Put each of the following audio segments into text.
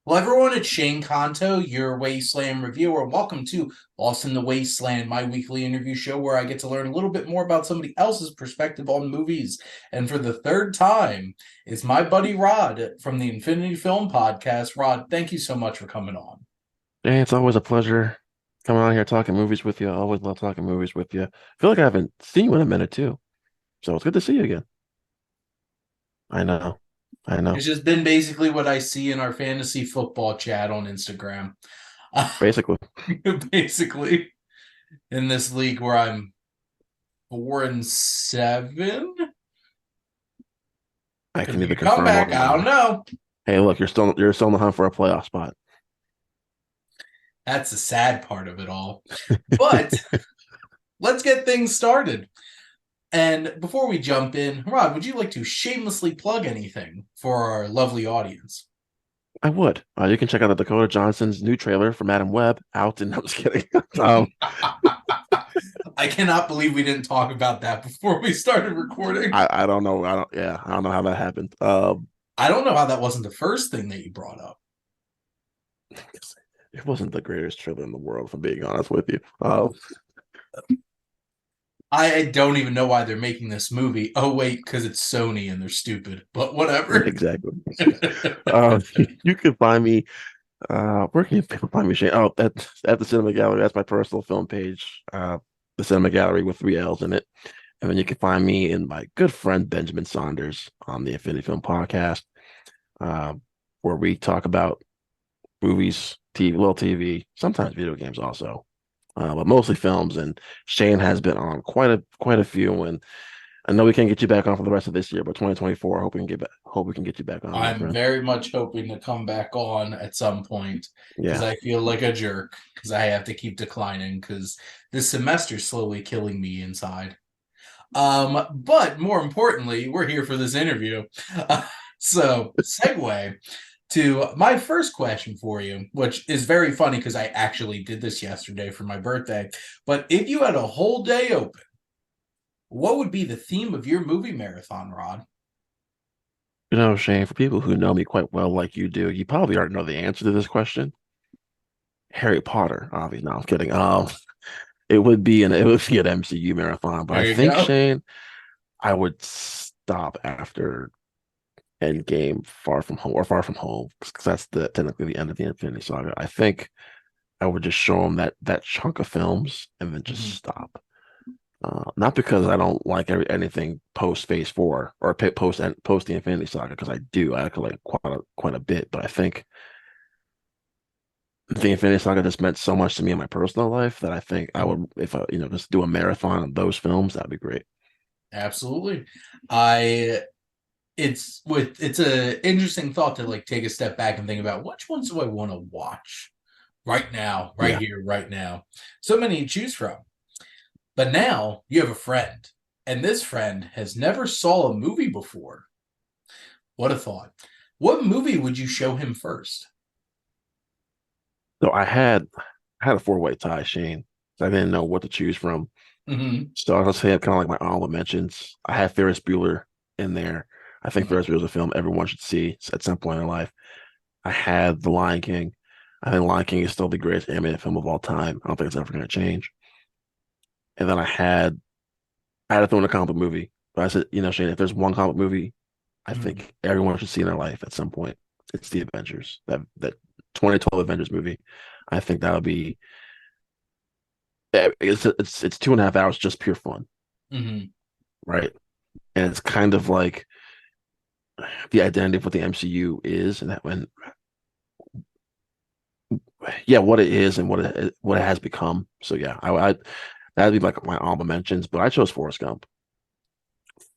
Well, everyone, it's Shane Kanto, your Wasteland Reviewer. Welcome to Lost in the Wasteland, my weekly interview show where I get to learn a little bit more about somebody else's perspective on movies. And for the third time, it's my buddy Rod from the Infinity Film Podcast. Rod, thank you so much for coming on. Hey, it's always a pleasure coming on here talking movies with you. I always love talking movies with you. I feel like I haven't seen you in a minute too. So it's good to see you again. I know. I It's know. just been basically what I see in our fantasy football chat on Instagram. Basically, Basically, in this league where I'm 4-7. I Could can be neither a confirm or comeback. I don't deny. know. Hey, look, you're still in the hunt for a playoff spot. That's the sad part of it all. But let's get things started. And before we jump in, Rod, would you like to shamelessly plug anything for our lovely audience? I would. You can check out the Dakota Johnson's new trailer for Madam Web out, and I'm just kidding. um, I cannot believe we didn't talk about that before we started recording. I don't know. I don't know how that happened. I don't know how that wasn't the first thing that you brought up. It wasn't the greatest trailer in the world, if I'm being honest with you. I don't even know why they're making this movie. Oh, wait, because it's Sony and they're stupid, but whatever. Exactly. Um, you can find me. Where can you find me, Shane? Oh, at the Cinema Gallery. That's my personal film page. The Cinema Gallery with three L's in it. And then you can find me and my good friend Benjamin Saunders on the Infinity Film Podcast, uh, where we talk about movies, TV, little TV, sometimes video games also, but mostly films. And Shane has been on quite a few, and I know we can't get you back on for the rest of this year, but 2024, I hope we can get back. Hope we can get you back on, my I'm friend. very much hoping to come back on at some point because Yeah. I feel like a jerk because I have to keep declining because this semester's slowly killing me inside. But more importantly, we're here for this interview. So, segue to my first question for you, which is very funny because I actually did this yesterday for my birthday. But if you had a whole day open, what would be the theme of your movie marathon, Rod? Shane, for people who know me quite well, like you do, you probably already know the answer to this question. Harry Potter, obviously. No, I'm kidding. It would be an MCU marathon, but I There you think, go. Shane, I would stop after Endgame, Far From Home, because that's the technically the end of the Infinity Saga. I think I would just show them that chunk of films and then just Mhm. stop. Not because I don't like anything post Phase Four or post the Infinity Saga, because I do. I like quite a bit, but I think the Infinity Saga just meant so much to me in my personal life that I think I Mhm. would, if I just do a marathon of those films, that'd be great. Absolutely. I it's a interesting thought to like take a step back and think about which ones do I want to watch right now, right Yeah. here, right now. So many to choose from. But now you have a friend, and this friend has never saw a movie before. What a thought. What movie would you show him first? So I had a four-way tie, Shane. So I didn't know what to choose from. Mm-hmm. So I was saying kind of like my honorable mentions. I had Ferris Bueller in there. I think Mm-hmm. Ferris Bueller is a film everyone should see at some point in life. I had The Lion King. I think Lion King is still the greatest animated film of all time. I don't think it's ever going to change. And then I had to throw in a comic book movie. But I said, Shane, if there's one comic movie I Mm-hmm. think everyone should see in their life at some point, it's the Avengers. That 2012 Avengers movie. I think that would be it's 2.5 hours just pure fun, Mm-hmm. right? And it's kind of like the identity of what the MCU is, and that when yeah, what it is and what it has become. So yeah, I that'd be like my honorable mentions, but I chose Forrest Gump.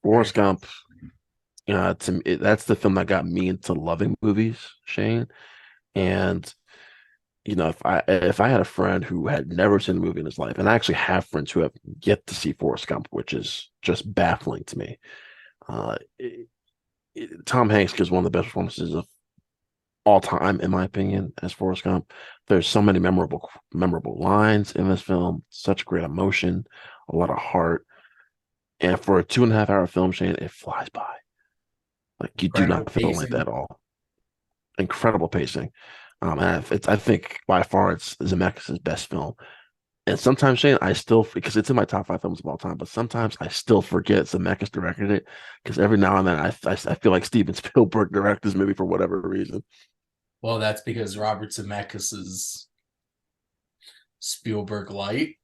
Very Forrest Gump, nice. to me, that's the film that got me into loving movies, Shane. And if I had a friend who had never seen the movie in his life, and I actually have friends who have yet to see Forrest Gump, which is just baffling to me. Uh, Tom Hanks gives one of the best performances of all time, in my opinion, as Forrest Gump. There's so many memorable lines in this film, such great emotion, a lot of heart, and for a 2.5 hour film, Shane, it flies by. Like you do Incredible not feel like that pacing. at all. incredible pacing. And I think by far it's Zemeckis' best film. And sometimes, Shane, I still, because it's in my top 5 films of all time, but sometimes I still forget Zemeckis directed it because every now and then I feel like Steven Spielberg directed this movie for whatever reason. Well, that's because Robert Zemeckis is Spielberg light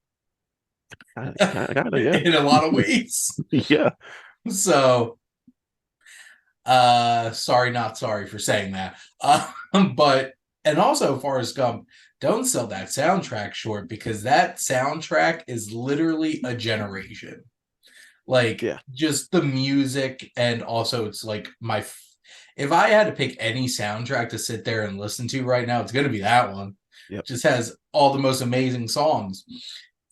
Kind of, yeah. in a lot of ways. Yeah. So, sorry, not sorry for saying that. But and also Forrest Gump, don't sell that soundtrack short because that soundtrack is literally a generation. Like Yeah. just the music, and also it's like if I had to pick any soundtrack to sit there and listen to right now, it's gonna be that one. Yep. Just has all the most amazing songs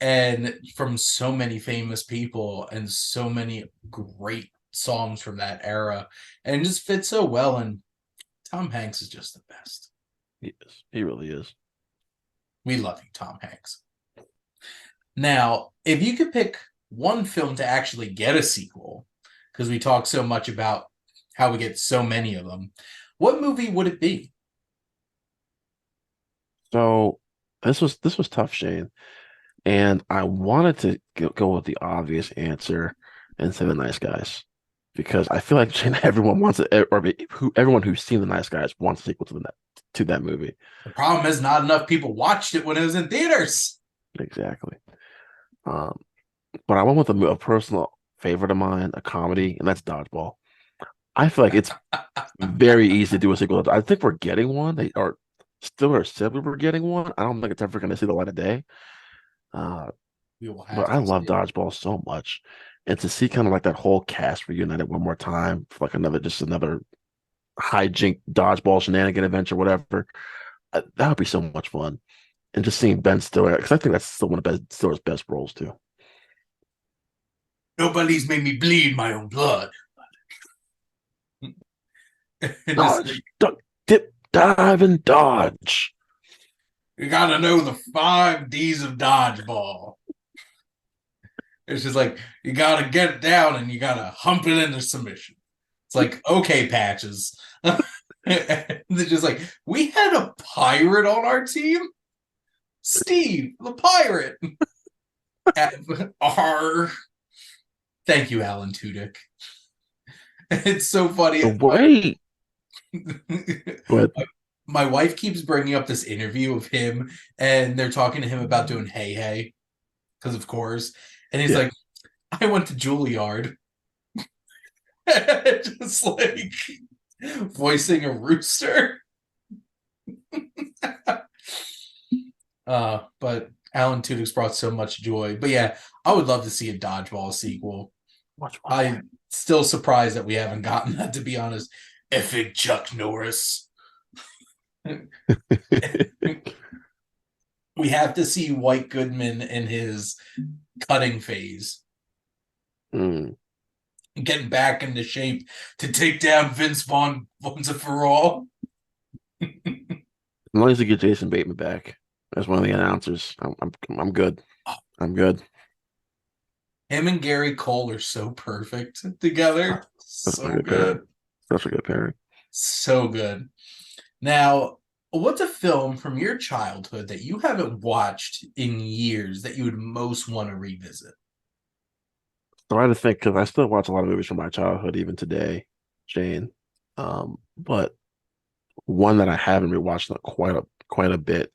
and from so many famous people and so many great songs from that era, and it just fits so well. And Tom Hanks is just the best. He is. He really is. We love you, Tom Hanks. Now, if you could pick one film to actually get a sequel, because we talk so much about how we get so many of them, what movie would it be? So this was tough, Shane. And I wanted to go with the obvious answer and say The Nice Guys because I feel like Shane, everyone wants it, or everyone who's seen The Nice Guys wants a sequel to that movie. The problem is not enough people watched it when it was in theaters. Exactly. Um, but I went with a personal favorite of mine, a comedy, and that's Dodgeball. I feel like it's very easy to do a sequel. I think we're getting one. They are still or said we were getting one. I don't think it's ever going to see the light of day. Uh, We will but have I to see love it. Dodgeball so much. And to see kind of like that whole cast reunited one more time for like another hijink dodgeball shenanigan adventure, whatever, that would be so much fun. And just seeing Ben Stiller, because I think that's still one of Stiller's best roles too. Nobody's made me bleed my own blood. And just Dodge, duck, dip, dive, and dodge. you gotta know the 5 Ds of dodgeball. It's just like you gotta get it down and you gotta hump it into submission. It's like, okay, Patches. They're just like, we had a pirate on our team? Steve, the pirate. R. Thank you, Alan Tudyk. It's so funny. The way, but My wife keeps bringing up this interview of him, and they're talking to him about doing Hey Hey, because of course. And he's yeah, like, I went to Juilliard. Just like voicing a rooster. But Alan Tudyk's brought so much joy. But yeah, I would love to see a Dodgeball sequel. much fun. I'm still surprised that we haven't gotten that, to be honest. Effing Chuck Norris. We have to see White Goodman in his cutting phase, Mm. getting back into shape to take down Vince Vaughn once and for all. As long as you get Jason Bateman back as one of the announcers, I'm good. I'm good. Him and Gary Cole are so perfect together. That's a So good pairing. good. That's a good pairing. So good. Now, what's a film from your childhood that you haven't watched in years that you would most want to revisit? So I had to think because I still watch a lot of movies from my childhood even today, Shane. But one that I haven't rewatched in quite a bit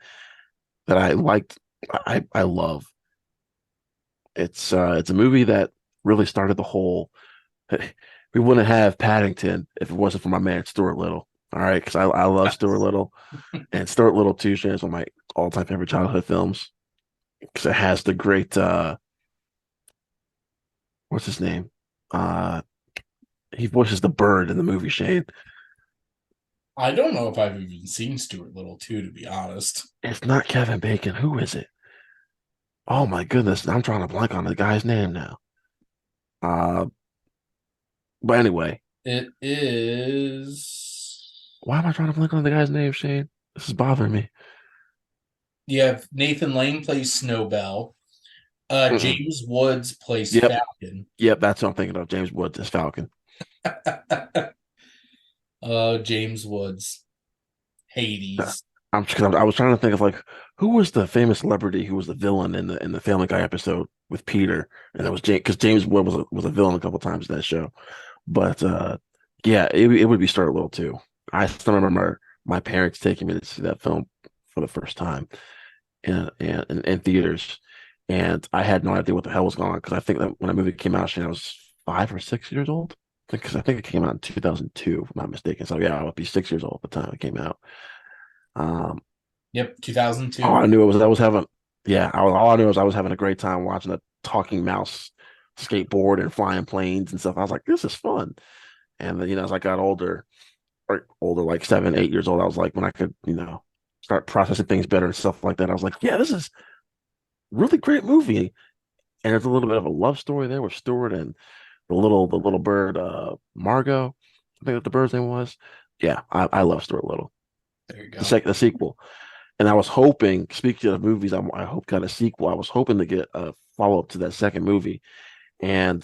that I liked, I love. It's a movie that really started the whole. We wouldn't have Paddington if it wasn't for my man Stuart Little. All right, because I love Stuart Little and Stuart Little too. Shane is one of my all-time favorite childhood films because it has the great what's his name? Uh, he voices the bird in the movie, Shane. I don't know if I've even seen Stuart Little 2, to be honest. It's not Kevin Bacon. Who is it? Oh my goodness, I'm trying to blank on the guy's name now. Uh, but anyway, It is. why am I trying to blank on the guy's name, Shane? This is bothering me. You have Nathan Lane plays Snowbell. Mm-mm. James Woods plays Yep, Falcon. yep, that's what I'm thinking of. James Woods as Falcon. James Woods. Hades. I was trying to think of like who was the famous celebrity who was the villain in the Family Guy episode with Peter, and it was James because James Webb was a villain a couple times in that show. But yeah, it would be Stuart Little too. I still remember my parents taking me to see that film for the first time in theaters, and I had no idea what the hell was going on because I think that when the movie came out, I was 5 or 6 years old. Because I think it came out in 2002, if I'm not mistaken. So yeah, I would be 6 years old at the time it came out. Um, Yep, all 2002. I knew was I was having, yeah, all I knew was I was having a great time watching a talking mouse skateboard and flying planes and stuff. I was like, this is fun. And then, as I got older, or older, like 7, 8 years old, I was like, when I could, start processing things better and stuff like that, I was like, yeah, this is really great movie. And there's a little bit of a love story there with Stewart and the little bird, Margot. I think what the bird's name was. Yeah, I love Stuart Little. There you The go. sec the sequel. And I was hoping, speaking of movies, I hope got a sequel. I was hoping to get a follow up to that second movie, and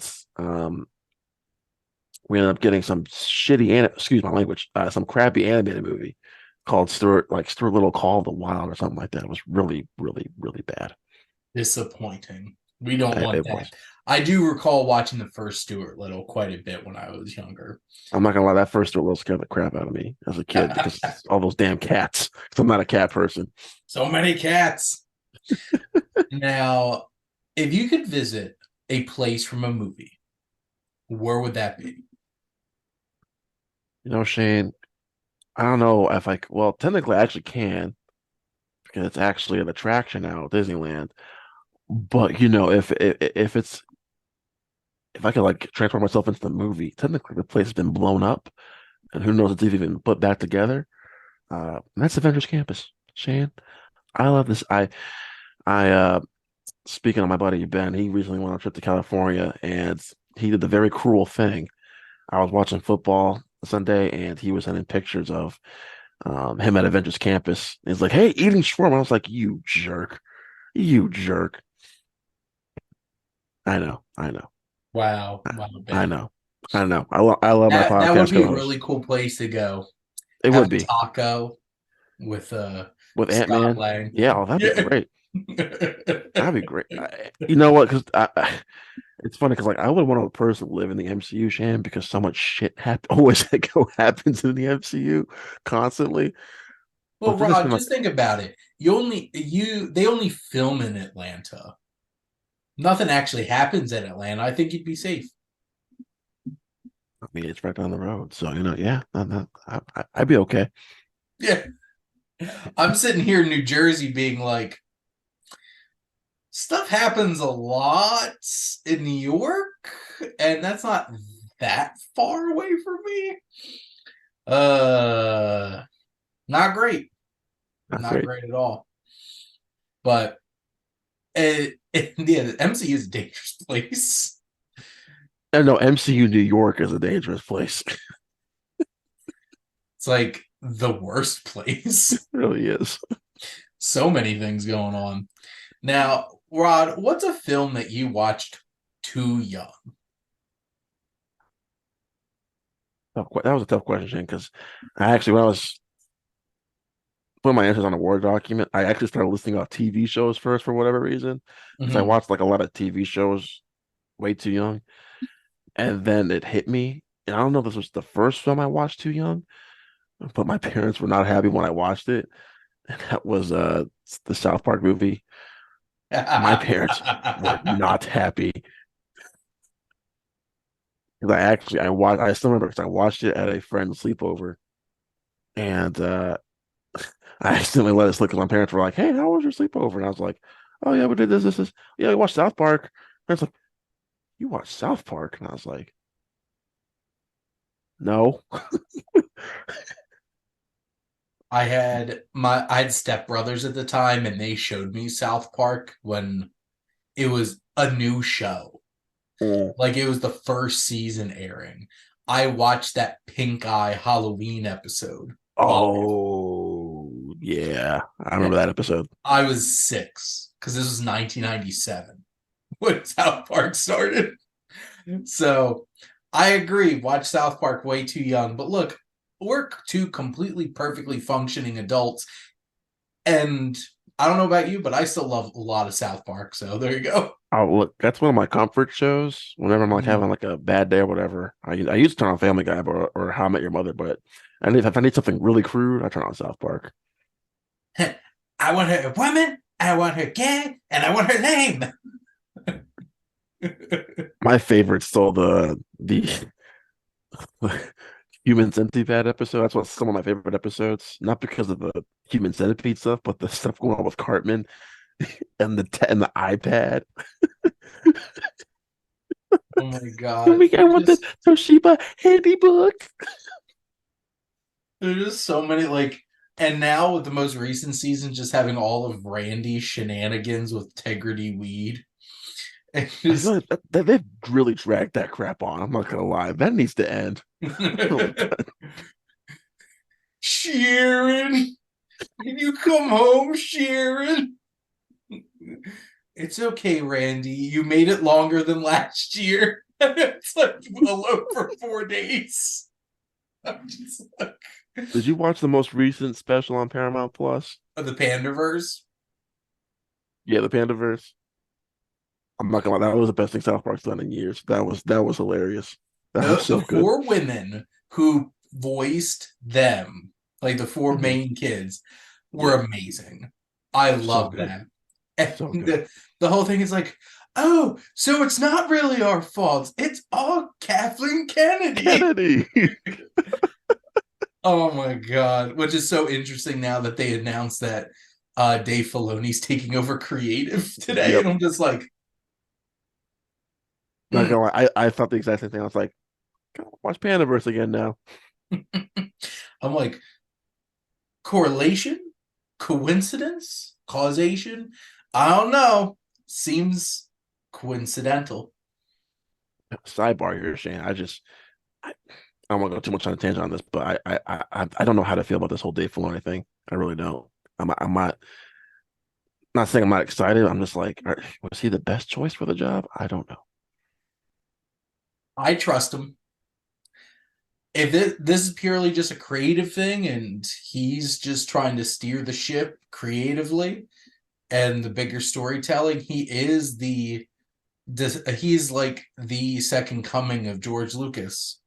we ended up getting some excuse my language, some crappy animated movie called Stuart Little Call of the Wild or something like that. It was really, really, really bad. Disappointing. We don't want It that. was. I do recall watching the first Stuart Little quite a bit when I was younger. I'm not gonna lie, that first Stuart Little scared the crap out of me as a kid because all those damn cats. Because I'm not a cat person. So many cats. Now, if you could visit a place from a movie, where would that be? Shane, I don't know if well, technically I actually can because it's actually an attraction now at Disneyland. But if I could like transform myself into the movie, technically the place has been blown up, and who knows if it's even put back together. And that's Avengers Campus, Shane. I love this. I speaking of my buddy Ben, he recently went on a trip to California, and he did the very cruel thing. I was watching football Sunday, and he was sending pictures of him at Avengers Campus. He's like, "Hey, eating shawarma." I was like, "You jerk, you jerk." I know. Wow, wow, I Ben. know. I know. I love my That would podcast be a really co-host. cool place to go. It Have would a be taco with with Scott Ant-Man. Lang. Yeah, oh, that'd be Yeah. great. That'd be great. You know what? Because it's funny because like I would want a person to live in the MCU, Shan, because so much shit always happens in the MCU constantly. Well, But to just be Rod, like, just think about it. They only film in Atlanta. Nothing actually happens in Atlanta. I think you'd be safe. I mean, it's right down the road, so yeah, I'd be okay. Yeah. I'm sitting here in New Jersey being like, stuff happens a lot in New York, and that's not that far away from me. Uh Not great. Not Not great. great at all. But yeah, the MCU is a dangerous place. And no, MCU New York is a dangerous place. It's like the worst place. It really is. So many things going on. Now, Rod, what's a film that you watched too young? That was a tough question, because I actually, when I was putting my answers on a Word document, I actually started listing off TV shows first for whatever reason, because I Mm-hmm. watched like a lot of TV shows way too young, and then it hit me. And I don't know if this was the first film I watched too young, but my parents were not happy when I watched it. And that was the South Park movie. My parents were not happy. Because I still remember because I watched it at a friend's sleepover, and I accidentally let it slip because my parents were like, "Hey, how was your sleepover?" And I was like, "Oh yeah, we did this. Yeah, we watched South Park." Parents like, "You watched South Park?" And I was like, "No." I had stepbrothers at the time, and they showed me South Park when it was a new show. Mm. Like it was the first season airing. I watched that Pink Eye Halloween episode while Oh yeah, I remember that episode. I was 6 because this was 1997 when South Park started. So I agree. Watch South Park way too young. But look, we're two completely perfectly functioning adults. And I don't know about you, but I still love a lot of South Park. So there you go. Oh, look, that's one of my comfort shows. Whenever I'm like having like a bad day or whatever, I used to turn on Family Guy or How I Met Your Mother, but if I need something really crude, I turn on South Park. I want her a woman, I want her gay, and I want her name. My favorite's still the Human Centipede episode. That's some of my favorite episodes. Not because of the Human Centipede stuff, but the stuff going on with Cartman and and the iPad. Oh my Can god. we get with the Toshiba handybook? There's just so many like, and now with the most recent season just having all of Randy's shenanigans with Integrity Weed. And I feel just like that they've really dragged that crap on. I'm not gonna lie. That needs to end. Sharon, can you come home, Sharon? It's okay, Randy. You made it longer than last year. It's like alone for 4 days. I'm just like, Did you watch the most recent special on Paramount Plus? the Pandaverse. Yeah, the Pandaverse. I'm not gonna lie, that was the best thing South Park's done in years. That was hilarious. That was The so good. four women who voiced them, like the four Mhm. main kids, were Yeah, amazing. I so love good. that. And So good. the whole thing is like, oh, so it's not really our fault. It's all Kathleen Kennedy. Kennedy. Oh my god. Which is so interesting now that they announced that Dave Filoni's taking over creative today. Yep. And I'm just like, Not mm. gonna lie, I thought the exact same thing. I was like, "Gotta watch Pandaverse again now." I'm like, correlation? Coincidence? Causation? I don't know. Seems coincidental. Sidebar here, Shane. I don't want to go too much on a tangent on this, but I don't know how to feel about this whole Dave Filoni thing. I really don't. I'm not saying I'm not excited. I'm just like, was he the best choice for the job? I don't know. I trust him. If this is purely just a creative thing and he's just trying to steer the ship creatively and the bigger storytelling, he's like the second coming of George Lucas.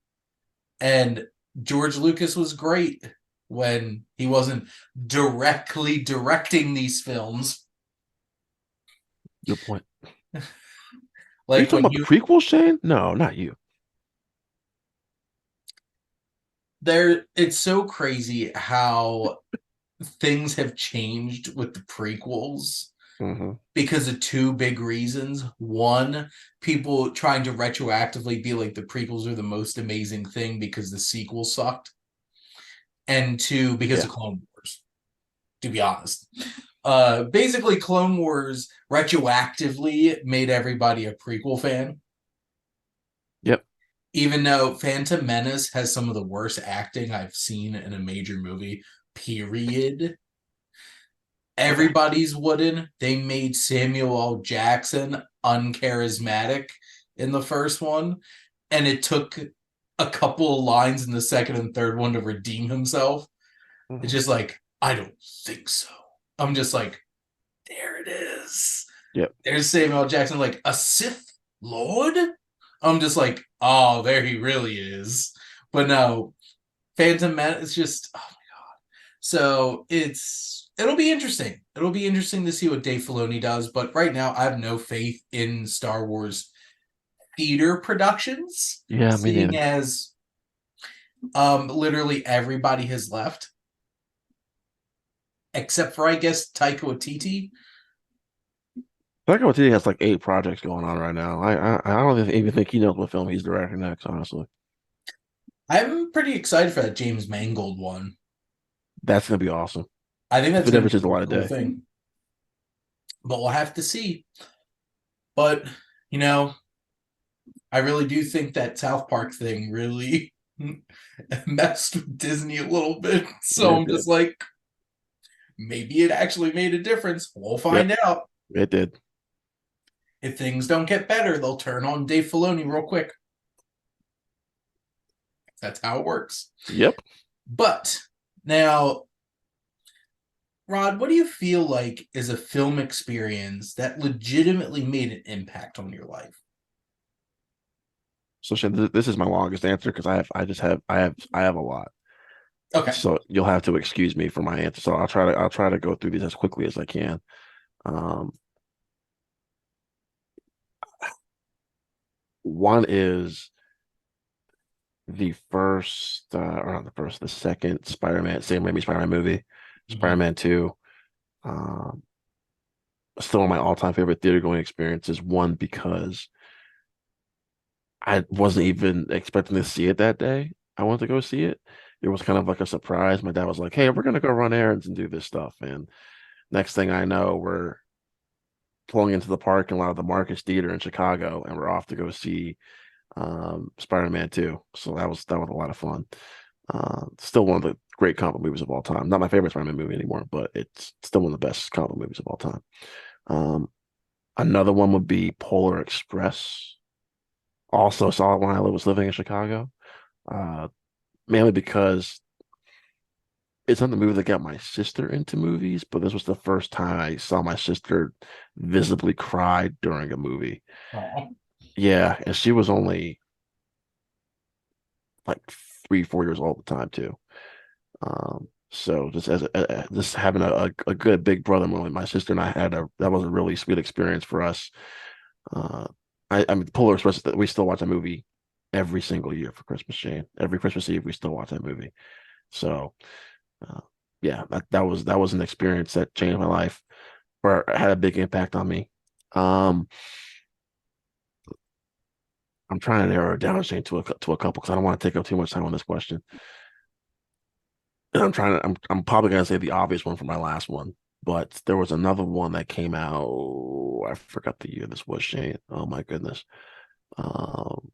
And George Lucas was great when he wasn't directly directing these films. Good point. Are you Like talking when about the prequel, Shane? No, not you. it's so crazy how things have changed with the prequels Hmm. because of two big reasons. One, people trying to retroactively be like the prequels are the most amazing thing because the sequel sucked. And two, because Yeah. of Clone Wars, to be honest. Basically, Clone Wars retroactively made everybody a prequel fan, Yep. even though Phantom Menace has some of the worst acting I've seen in a major movie, period. Yeah. Everybody's wooden. They made Samuel L. Jackson uncharismatic in the first one, and it took a couple of lines in the second and third one to redeem himself. It's Hmm. just like, I don't think so. I'm just like, there it is. Yep. There's Samuel L. Jackson, like a Sith Lord. I'm just like, oh, there he really is. But no, Phantom Menace is just, oh my god. So it'll be interesting. It'll be interesting to see what Dave Filoni does. But right now, I have no faith in Star Wars theater productions, Yeah, me seeing neither. as literally everybody has left except for I guess Taika Waititi. Taika Waititi has like 8 projects going on right now. I don't even think he knows what film he's directing next, honestly. I'm pretty excited for that James Mangold one. That's gonna be awesome. I think If that's it going ever to be sees a the really light of cool day. thing. But we'll have to see. But you know, I really do think that South Park thing really messed with Disney a little bit. Yeah, So it I'm did. just like, maybe it actually made a difference. We'll Yep, find out. it did. If things don't get better, they'll turn on Dave Filoni real quick. That's how it works. Yep. But now, Rod, what do you feel like is a film experience that legitimately made an impact on your life? So Shane, this is my longest answer because I have a lot. Okay. So you'll have to excuse me for my answer. So I'll try to go through these as quickly as I can. Um, One is or not the first, the second Spider-Man, Sam Raimi Spider-Man movie, Mm-hmm. Spider-Man 2. Um, Still one of my all-time favorite theater going experiences. One, because I wasn't even expecting to see it that day. I wanted to go see it. It was kind of like a surprise. My dad was like, "Hey, we're gonna go run errands and do this stuff." And next thing I know, we're pulling into the parking lot of the Marcus Theater in Chicago, and we're off to go see Spider-Man 2. So that was a lot of fun. Still one of the great comic movies of all time. Not my favorite Spider-Man movie anymore, but it's still one of the best comic movies of all time. Um, Another one would be Polar Express. Also saw it when I was living in Chicago. Uh, Mainly because it's not the movie that got my sister into movies, but this was the first time I saw my sister visibly cry during a movie. Oh, Yeah, and she was only like 3, 4 years old at the time too. So just just having a good big brother moment, my sister and I had that was a really sweet experience for us. Uh, I mean, Polar Express, we still watch that movie every single year for Christmas, Shane. Every Christmas Eve, we still watch that movie. So, uh, yeah, that was an experience that changed my life, or had a big impact on me. Um, I'm trying to narrow it down, Shane, to a couple because I don't want to take up too much time on this question. And I'm probably gonna say the obvious one for my last one, but there was another one that came out. I forgot the year this was, Shane. Oh my goodness. Um,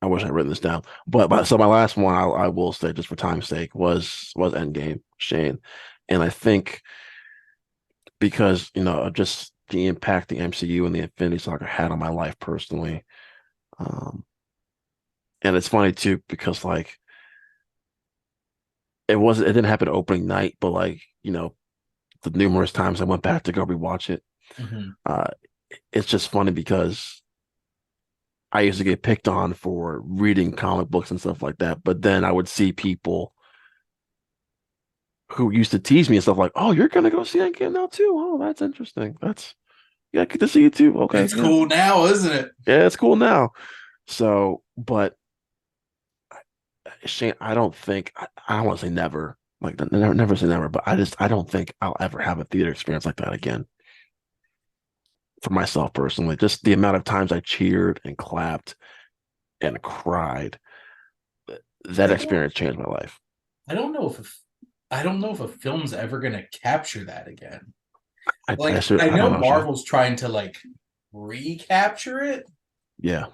I wish I'd written this down. But so my last one, I will say just for time's sake, was Endgame, Shane. And I think because, of just the impact the MCU and the Infinity Saga had on my life personally. Um, and it's funny too, because like it didn't happen opening night, but like, the numerous times I went back to go rewatch it. mm-hmm. Uh, it's just funny because I used to get picked on for reading comic books and stuff like that, but then I would see people who used to tease me and stuff like, "Oh, you're gonna go see Endgame now too? Oh, that's interesting. That's yeah, good to see you too. Okay, It's yeah, cool now, isn't it? yeah, it's cool now." So, but Shane, I don't want to say never, like never say never, but I don't think I'll ever have a theater experience like that again for myself personally. Just the amount of times I cheered and clapped and cried, that I don't. experience changed my life. I don't know if. I don't know if a film's ever gonna capture that again. Like, I I don't know know, Shane. Marvel's trying to like recapture it, Yeah.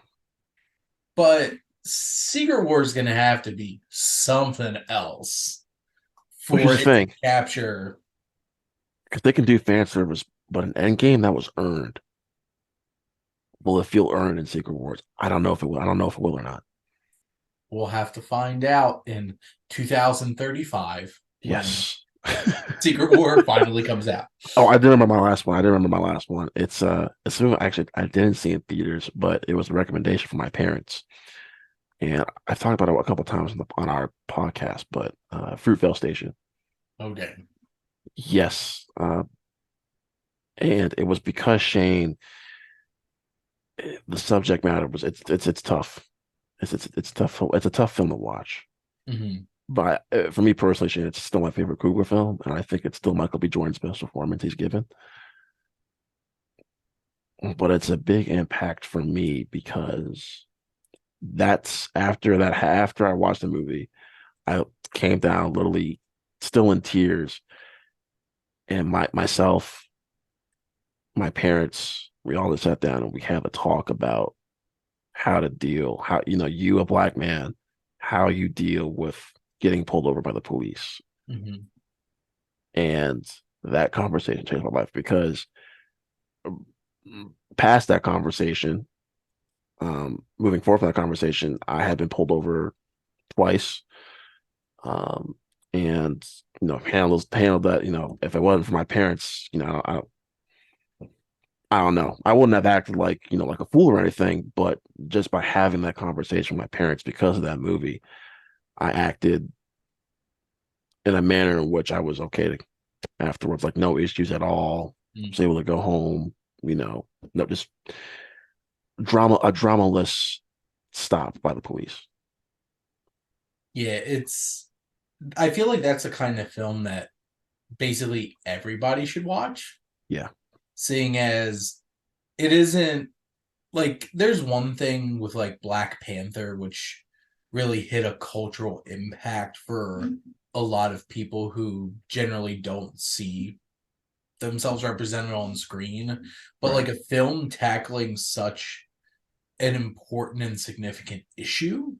but Secret War is gonna have to be something else Which is for the it to thing, capture. because they can do fan service, but an end game that was earned, will it feel earned in Secret Wars? I don't know if it will. I don't know if it will or not. We'll have to find out in 2035 when Yes. Secret War finally comes out. Oh, I did remember my last one. I did remember my last one. It's a movie actually I didn't see in theaters, but it was a recommendation from my parents. And I've talked about it a couple times on our podcast, but Fruitvale Station. Oh dang. Yes. And it was because Shane, the subject matter was it's tough. It's tough. It's a tough film to watch. Mm-hmm. But for me personally, Shane, it's still my favorite Cougar film, and I think it's still Michael B. Jordan's best performance he's given. But it's a big impact for me because that's after I watched the movie, I came down literally still in tears, and myself, my parents, we all just sat down and we had a talk about how you a black man, how you deal with getting pulled over by the police. Mm-hmm. And that conversation changed my life because past that conversation, moving forward from that conversation, I had been pulled over twice. Um, and handled that. If it wasn't for my parents, I don't know. I wouldn't have acted like, like a fool or anything, but just by having that conversation with my parents because of that movie, I acted in a manner in which I was okay to afterwards, like no issues at all. Mm. Was able to go home, no, just a dramaless stop by the police. Yeah, I feel like that's a kind of film that basically everybody should watch, Yeah, seeing as it isn't like there's one thing with like Black Panther, which really hit a cultural impact for a lot of people who generally don't see themselves represented on screen. But right. like a film tackling such an important and significant issue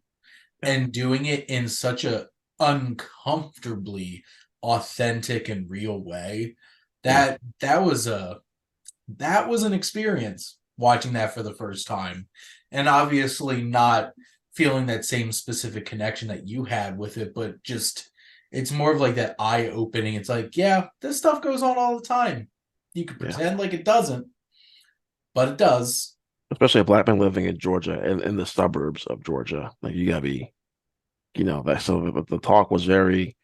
Yeah, and doing it in such a uncomfortably authentic and real way, yeah, that was an experience watching that for the first time, and obviously not feeling that same specific connection that you had with it, but just it's more of like that eye opening. It's like, yeah, this stuff goes on all the time. You could yeah. pretend like it doesn't, but it does. Especially a black man living in Georgia and in the suburbs of Georgia. Like you gotta be, that. So the talk was it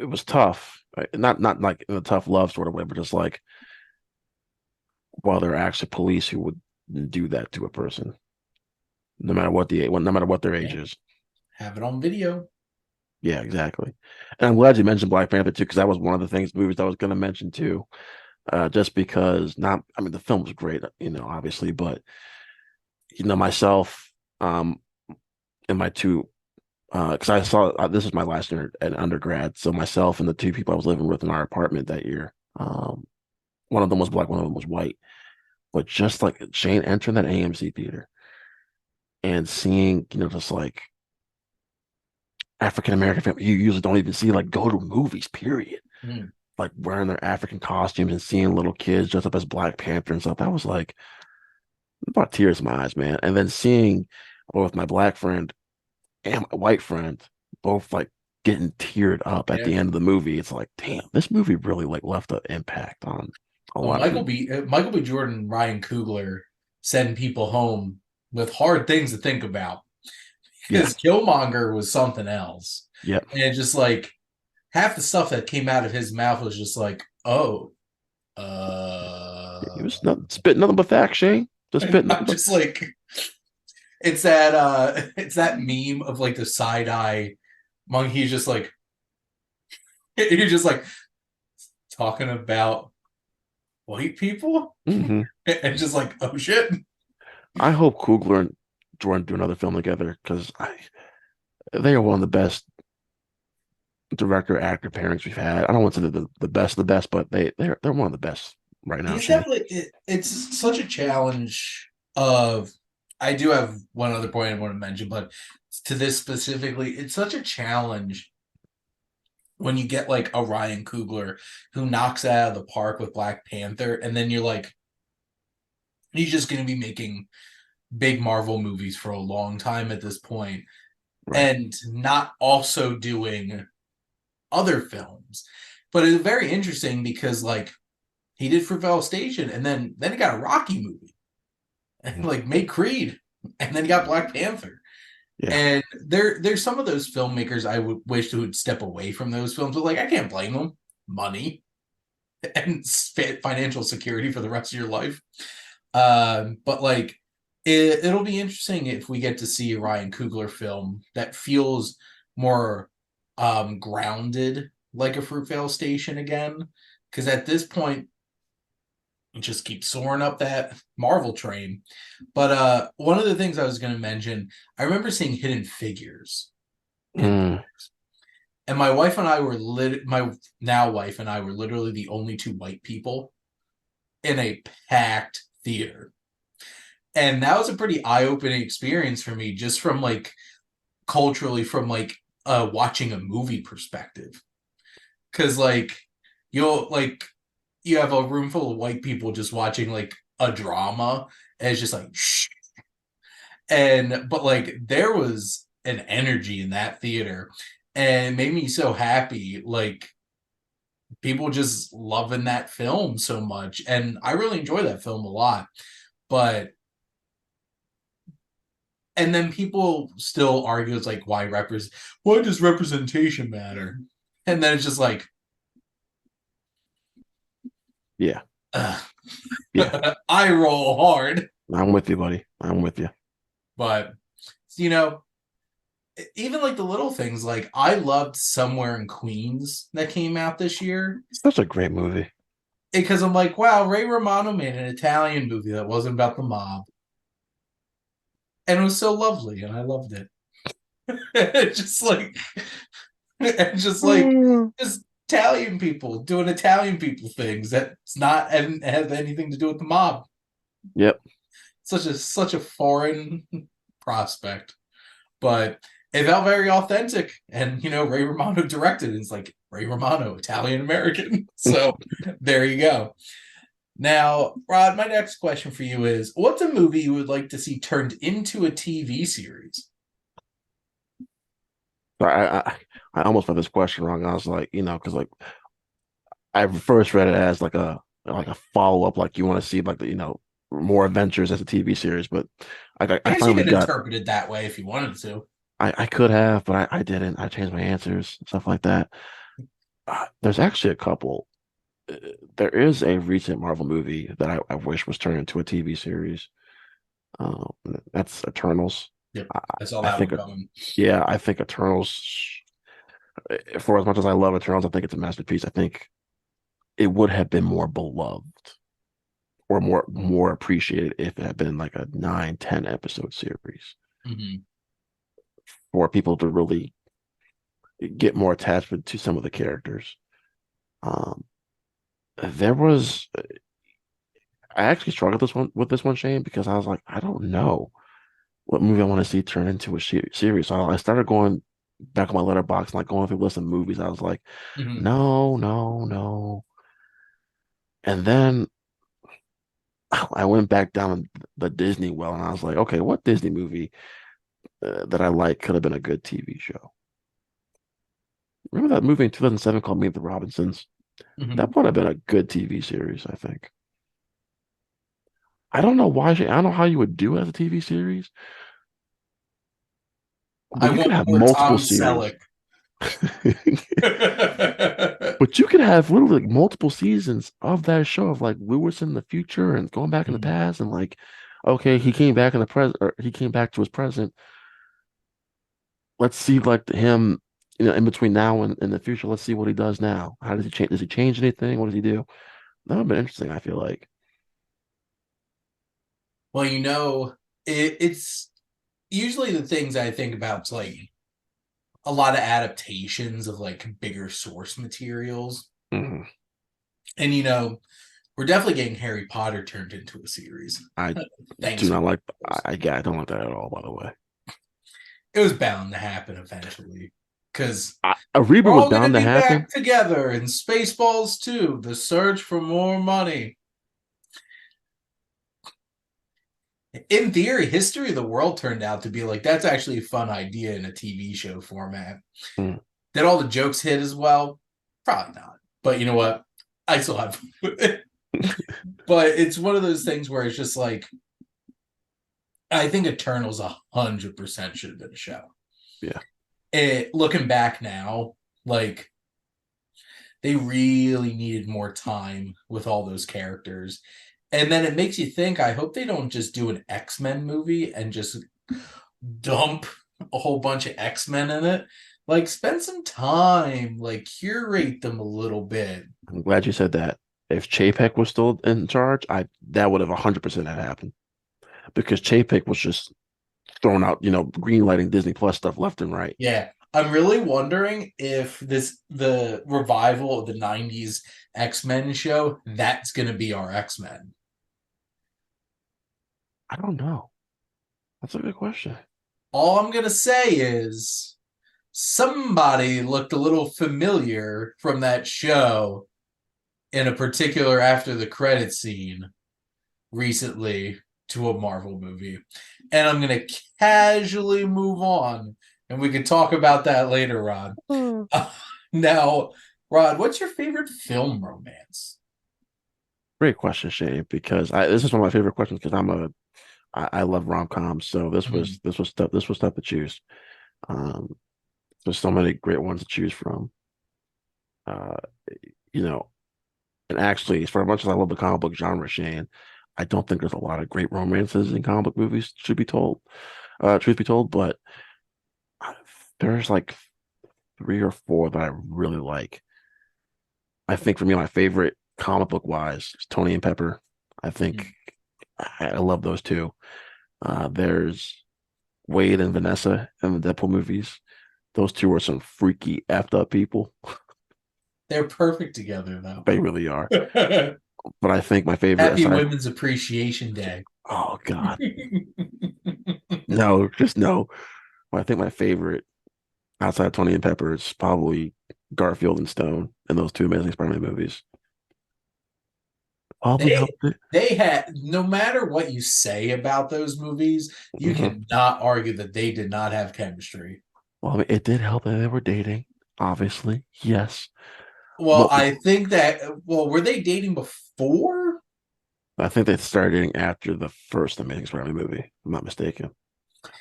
was tough. Right? Not like in a tough love sort of way, but just like, well, there are actually police who would do that to a person, no matter what their age Yeah, is. have it on video. Yeah, exactly. And I'm glad you mentioned Black Panther too, because that was one of the movies I was going to mention too. Just because I mean, the film was great, obviously, but myself, and my two, because I saw this is my last year at undergrad, so myself and the two people I was living with in our apartment that year, one of them was black, one of them was white, but just like Shane entering that AMC theater and seeing, just like African American family you usually don't even see like go to movies, period. Mm. Like wearing their African costumes and seeing little kids dressed up as Black Panther and stuff. That was like it brought tears in my eyes, man. And then seeing both my black friend and my white friend both like getting teared up at Yeah. the end of the movie. It's like, damn, this movie really like left an impact on a Well, lot of people. Michael B. Jordan and Ryan Coogler send people home with hard things to think about Yeah. because Killmonger was something else. Yep. And just like half the stuff that came out of his mouth was just like, oh, He was not spit nothing but facts, Shane. Just spit and I'm nothing but just like, it's that meme of like the side eye monkey. He's just like, he's just like talking about white people hmm and just like, oh shit. I hope Coogler and Jordan do another film together because they are one of the best director actor pairings we've had. I don't want to say the best, but they're one of the best right now, It's Shane. definitely it's such a challenge of I do have one other point I want to mention, but to this specifically, it's such a challenge when you get like a Ryan Coogler who knocks it out of the park with Black Panther, and then you're like, he's just going to be making big Marvel movies for a long time at this point, Right. and not also doing other films. But it's very interesting because like he did Fruitvale Station, and then he got a Rocky movie, and like made Creed, and then he got Black Panther. Yeah. And there's some of those filmmakers I would wish would step away from those films, but like I can't blame them. Money and financial security for the rest of your life. But like it'll be interesting if we get to see a Ryan Coogler film that feels more grounded, like a Fruitvale Station again. Because at this point, it just keeps soaring up that Marvel train. But one of the things I was going to mention, I remember seeing Hidden Figures in Mm. and my wife and I were my now wife and I were literally the only two white people in a packed theater. And that was a pretty eye-opening experience for me, just from like culturally, from like watching a movie perspective. Cause like you have a room full of white people just watching like a drama, and it's just like shh. but like there was an energy in that theater and it made me so happy. Like people just loving that film so much. And I really enjoy that film a lot. But and then people still argue it's like why does representation matter? And then it's just like Yeah. ugh. Yeah. I roll hard. I'm with you, buddy. I'm with you. But you know, even like the little things, like I loved Somewhere in Queens that came out this year Such a great movie. because I'm like, wow, Ray Romano made an Italian movie that wasn't about the mob, and it was so lovely, and I loved it. just like, and just like, Mm. just Italian people doing Italian people things that's not and have anything to do with the mob. Yep. Such a foreign prospect, but it felt very authentic. And Ray Romano directed, and it's like Ray Romano, Italian American. So there you go. Now, Rod, my next question for you is: what's a movie you would like to see turned into a TV series? So I almost read this question wrong. I was like, because like I first read it as like a follow up, like you want to see like more adventures as a TV series, but I I guess you finally could got interpret it that way if you wanted to. I could have, but I didn't. I changed my answers, stuff like that. There's actually a couple. Uh, There is a recent Marvel movie that I wish was turned into a TV series. Um, that's Eternals. Yep, I, I saw I that one think, coming. yeah, I think Eternals. For as much as I love Eternals, I think it's a masterpiece. I think it would have been more beloved or more appreciated if it had been like a 9, 10 episode series Mm-hmm. for people to really get more attachment to some of the characters. Um, there was I actually struggled with this one, Shane, because I was like, I don't know what movie I want to see turn into a series. So I started going back on my letterbox and like going through a list of movies. I was like, Mm-hmm. no, no, no. And then I went back down the Disney well, and I was like, okay, what Disney movie that I like could have been a good TV show? Remember that movie in 2007 called Meet the Robinsons? Mm-hmm. That would have been a good TV series, I think. I don't know why. I don't know how you would do it as a TV series, I but you want could have more multiple Tom series. Selleck. Mm-hmm. But you could have literally like multiple seasons of that show of like Lewis in the future and going back in the past and like, okay, he came back in the present or he came back to his present. Let's see like him, in between now and in the future. Let's see what he does now. How does he change? Does he change anything? What does he do? That would have been interesting, I feel like. Well, it's usually the things I think about is like a lot of adaptations of like bigger source materials. Mhm. And we're definitely getting Harry Potter turned into a series. I do Thanks, not like Warner. yeah, I don't like that at all, by the way. It was bound to happen eventually. Because A we're reboot was all gonna bound to be happen. back together in Spaceballs 2, The Search for More Money. In theory, History of the World turned out to be like that's actually a fun idea in a TV show format. Mm. Did all the jokes hit as well? Probably not. But you know what? I still have fun with it. But it's one of those things where it's just like I think Eternals 100% should have been a show. Yeah. Looking back now, like they really needed more time with all those characters. And then it makes you think, I hope they don't just do an X-Men movie and just dump a whole bunch of X-Men in it. Like spend some time, like curate them a little bit. I'm glad you said that. If Chapek was still in charge, I that would have 100% had happened because Chapek was just throwing out, green lighting Disney Plus stuff left and right. Yeah. I'm really wondering if the revival of the 90s X-Men show, that's gonna be our X-Men. I don't know. That's a good question. All I'm gonna say is somebody looked a little familiar from that show in a particular after the credit scene recently. to a Marvel movie. And I'm going to casually move on, and we can talk about that later, Rod. Hmm. Now, Rod, what's your favorite film romance? Great question, Shane, because this is one of my favorite questions because I love rom-coms, so Mm. this was tough to choose. Um, there's so many great ones to choose from. Uh, you know, and actually, for as much as I love the comic book genre, Shane, I don't think there's a lot of great romances in comic book movies, should be told, truth be told, but there's like three or four that I really like. I think for me, my favorite comic book wise is Tony and Pepper. I think Mm. I love those two. There's Wade and Vanessa in the Deadpool movies. Those two are some freaky effed up people. They're perfect together, though. They really are. But I think my favorite Happy aside, Women's Appreciation Day. oh God, no, just no. But I think my favorite outside of Tony and Pepper is probably Garfield and Stone in those two Amazing Spider-Man movies. Probably they helped it. they had, no matter what you say about those movies, you Hmm. cannot argue that they did not have chemistry. Well, I mean, it did help that they were dating, obviously. Yes. Well, But I think that, well, were they dating before? I think they started dating after the first Amazing Spider-Man movie, if I'm not mistaken.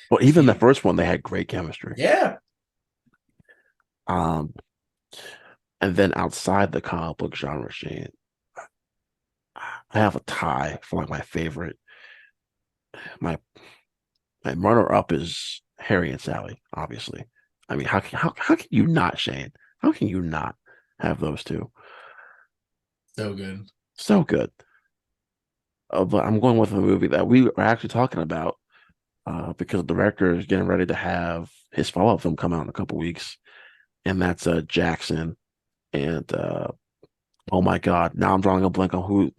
But even the Yeah. first one, they had great chemistry. Yeah. Um, and then outside the comic book genre, Shane, I have a tie for like my favorite. My my runner up is Harry and Sally, obviously. I mean, how can you not, Shane? How can you not have those two? So good. So good. But I'm going with a movie that we are actually talking about because the director is getting ready to have his follow-up film come out in a couple weeks, and that's Jackson. And oh my God, now I'm drawing a blank on who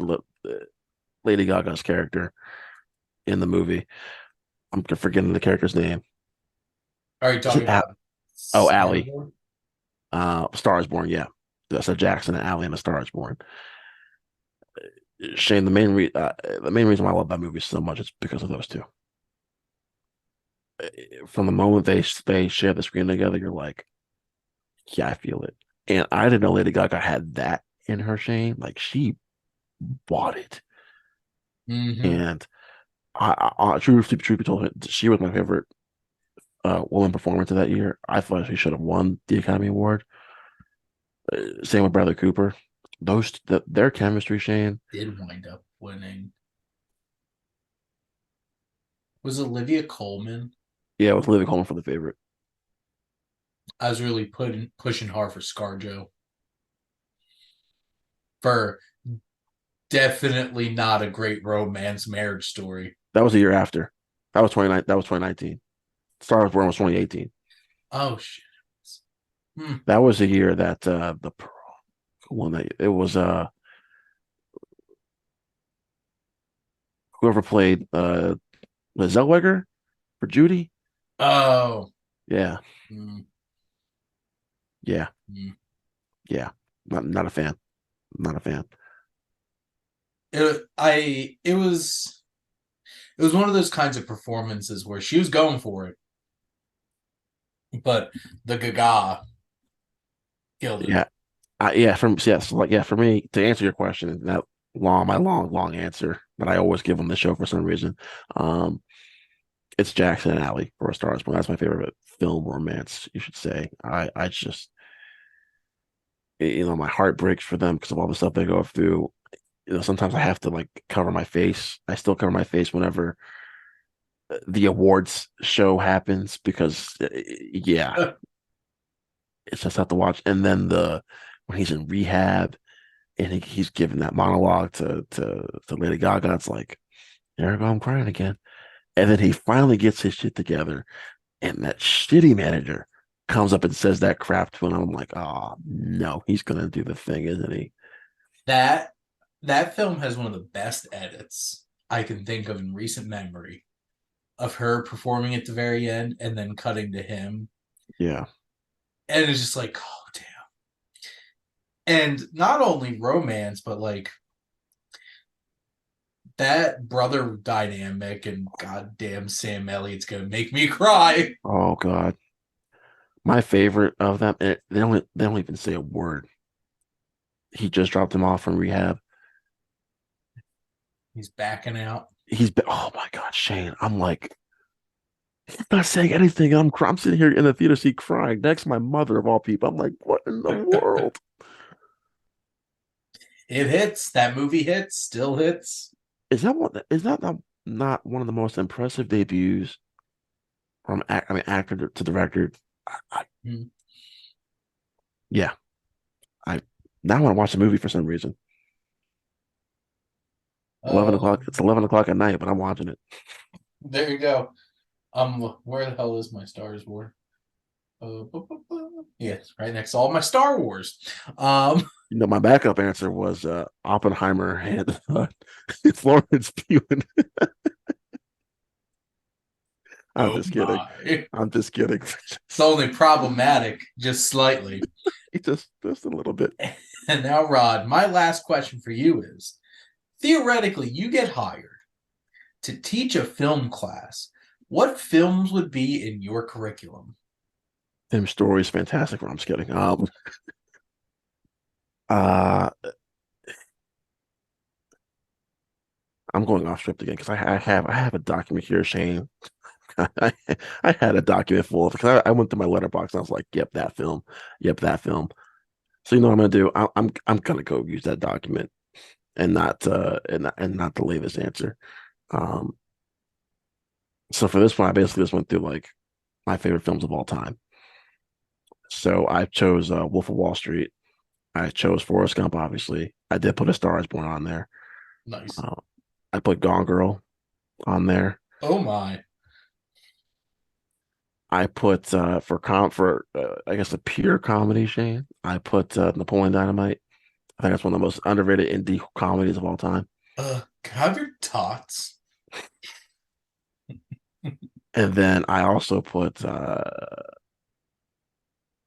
Lady Gaga's character in the movie. I'm forgetting the character's name. Are you Is talking it about Oh, Allie. Starborn? Star is Born. Yeah, that's a Jackson and Allie and a Star is Born. Shane, the main reason why I love that movie so much is because of those two. From the moment they share the screen together, you're like, yeah, I feel it. And I didn't know Lady Gaga had that in her, Shane. Like she bought it. Mm-hmm. And truth be told, she was my favorite woman performance of that year. I thought she should have won the Academy Award. Same with Bradley Cooper. Their chemistry, Shane. Did wind up winning. Was Olivia Colman? Yeah, it was Olivia Colman for the favorite. I was really pushing hard for ScarJo, for definitely not a great romance marriage story. That was the year after. That was 29. That was 2019. Star Wars Born was 2018. Oh shit. Hmm. That was the year that the one that it was whoever played was Zellweger for Judy. Oh. Yeah, Hmm. yeah, Hmm. yeah. Not a fan. Not a fan. It was one of those kinds of performances where she was going for it, but the Gaga killed it. Yeah, yeah. For me to answer your question, that long answer that I always give on the show for some reason. Um, it's Jackson and Allie for A Star Is Born. That's my favorite film romance, you should say. I just my heart breaks for them because of all the stuff they go through. Sometimes I have to like cover my face. I still cover my face whenever the awards show happens because yeah, it's just have to watch. And then the when he's in rehab and he's giving that monologue to Lady Gaga, it's like, there I go, I'm crying again. And then he finally gets his shit together, and that shitty manager comes up and says that crap to him. I'm like, oh no, he's gonna do the thing, isn't he? that that film has one of the best edits I can think of in recent memory, of her performing at the very end and then cutting to him. Yeah. And it's just like, oh damn. And not only romance, but like that brother dynamic and goddamn Sam Elliott's gonna make me cry. Oh God, my favorite of them. They don't even say a word. He just dropped him off from rehab. He's backing out. Oh my God, Shane. I'm like, he's not saying anything. I'm sitting here in the theater seat crying next to my mother of all people. I'm like, what in the world? It hits. That movie hits. Still hits. Not one of the most impressive debuts from actor to director? Mm. Yeah, I now want to watch the movie for some reason. 11 o'clock. It's 11 o'clock at night, but I'm watching it. There you go. Where the hell is my Stars War? Yes, right next to all my Star Wars. My backup answer was Oppenheimer and Florence Pugh. I'm Oh just kidding. my. I'm just kidding. It's only problematic, just slightly. Just a little bit. And now, Rod, my last question for you is theoretically, you get hired to teach a film class. What films would be in your curriculum? Tim Story's fantastic. I'm just kidding. Uh, I'm going off script again because I have a document here, Shane. I, I had a document full of because I went through my letterbox and I was like, "Yep, that film. Yep, that film." So you know what I'm gonna do? I'm gonna go use that document and not delay this answer. Um, so for this one, I basically just went through like my favorite films of all time. So I chose Wolf of Wall Street. I chose Forrest Gump, obviously. I did put A Star Is Born on there. Nice. Uh, I put Gone Girl on there. Oh my. I put I guess a pure comedy, Shane. I put Napoleon Dynamite. I think that's one of the most underrated indie comedies of all time. Have your tots. And then I also put I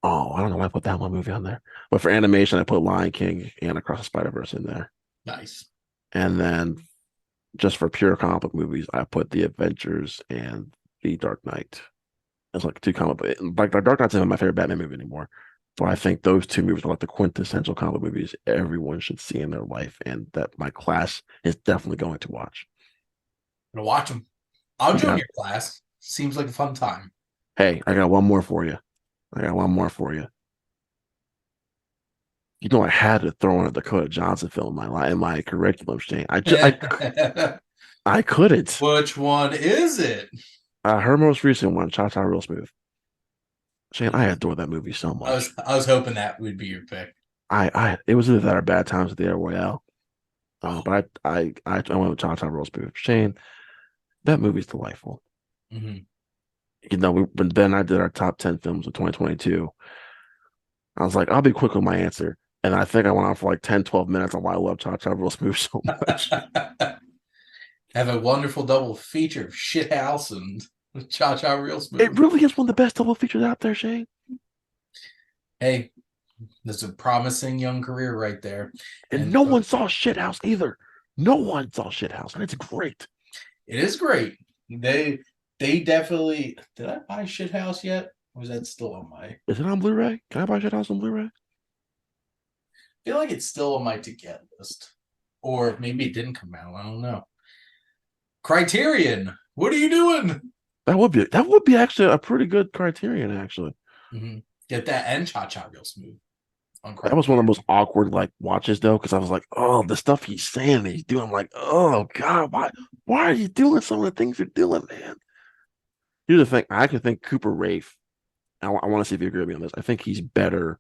don't know why I put that one movie on there. But for animation, I put Lion King and Across the Spider-Verse in there. Nice. And then just for pure comic book movies, I put The Adventures and The Dark Knight. It's like two comic book. Like The Dark Knight's not my favorite Batman movie anymore. So I think those two movies are like the quintessential comic book movies everyone should see in their life, and that my class is definitely going to watch. I'm gonna watch them. I'll You join got your class. Seems like a fun time. Hey, I got one more for you. I got one more for you. You know, I had to throw in a Dakota Johnson film in my curriculum, Shane. I couldn't. Which one is it? Her most recent one, Cha Cha Real Smooth. Shane, I adore that movie so I much. was I was hoping that would be your pick. It was either that or Bad Times at the Air Royale. Oh. But I went with Cha Cha Real Smooth. Shane, that movie's delightful. Mm-hmm. When Ben and I did our top 10 films of 2022, I was like, I'll be quick with my answer. And I think I went on for like 10, 12 minutes on why I love Cha Cha Real Smooth so much. Have a wonderful double feature of Shithouse and Cha Cha Real It Smooth. really is one of the best double features out there, Shane. Hey, there's a promising young career right there. And And no one saw Shithouse either. No one saw Shithouse, and it's great. it is great. They definitely did I buy Shithouse yet? Or was that still on my Is it on Blu-ray? Can I buy Shithouse on Blu-ray? feel like it's still on my to get list. Or maybe it didn't come out. I don't know. Criterion, what are you doing? That would be actually a pretty good criterion, actually. Mm-hmm. Get that and Cha Cha Real Smooth on That was one of the Criterion. most awkward like watches though, because I was like, oh, the stuff he's saying and he's doing, I'm like, oh God, why are you doing some of the things you're doing, man? Here's the thing, I can think Cooper Rafe. I want to see if you agree with me on this. I think he's better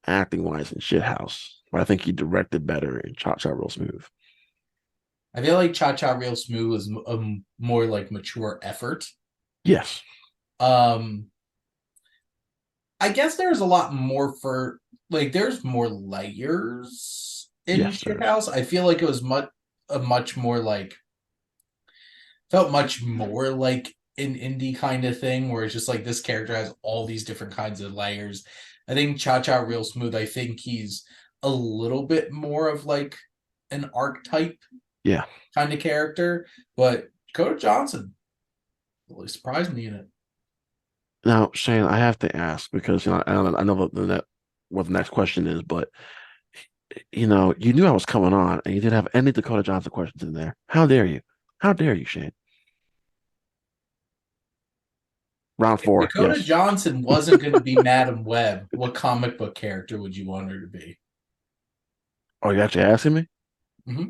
acting wise in Shithouse, but I think he directed better in Cha Cha Real Smooth. I feel like Cha Cha Real Smooth is a more like mature effort. Yes, Um, I guess there's a lot more for like there's more layers in yes, there is. Shithouse. I feel like it was much more like felt much more like an indie kind of thing where it's just like this character has all these different kinds of layers. I think Cha Cha Real Smooth, I think he's a little bit more of like an archetype Yeah. kind of character, but Dakota Johnson really surprised me in it. Now, Shane, I have to ask because I know what the next question is, but you knew I was coming on, and you didn't have any Dakota Johnson questions in there. How dare you? How dare you, Shane? Round If four, Dakota yes. Johnson wasn't going to be Madam Web, what comic book character would you want her to be? Oh, you actually asking me? Mm-hmm.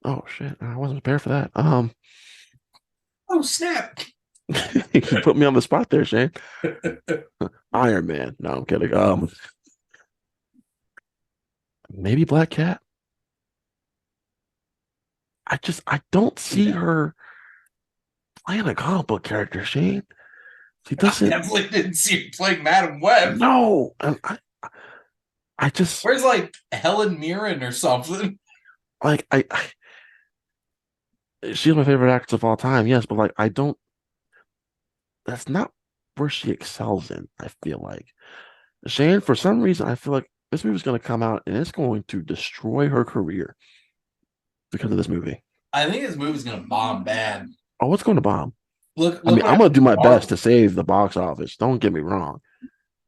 Oh shit, I wasn't prepared for that. Oh, snap. You put me on the spot there, Shane. Iron Man. No, I'm kidding. Maybe Black Cat. I don't see No, her playing a comic book character, Shane. She I doesn't. definitely didn't see her playing Madam Web. No, I just Where's like Helen Mirren or something? like she's my favorite actress of all time. Yes, but like I don't. That's not where she excels in. I feel like Shane. For some reason, I feel like this movie's going to come out and it's going to destroy her career because of this movie. I think this movie's gonna bomb bad. Oh, what's going to bomb? I Look mean, what I'm gonna happened do to my best Marvel. to save the box office. Don't get me wrong,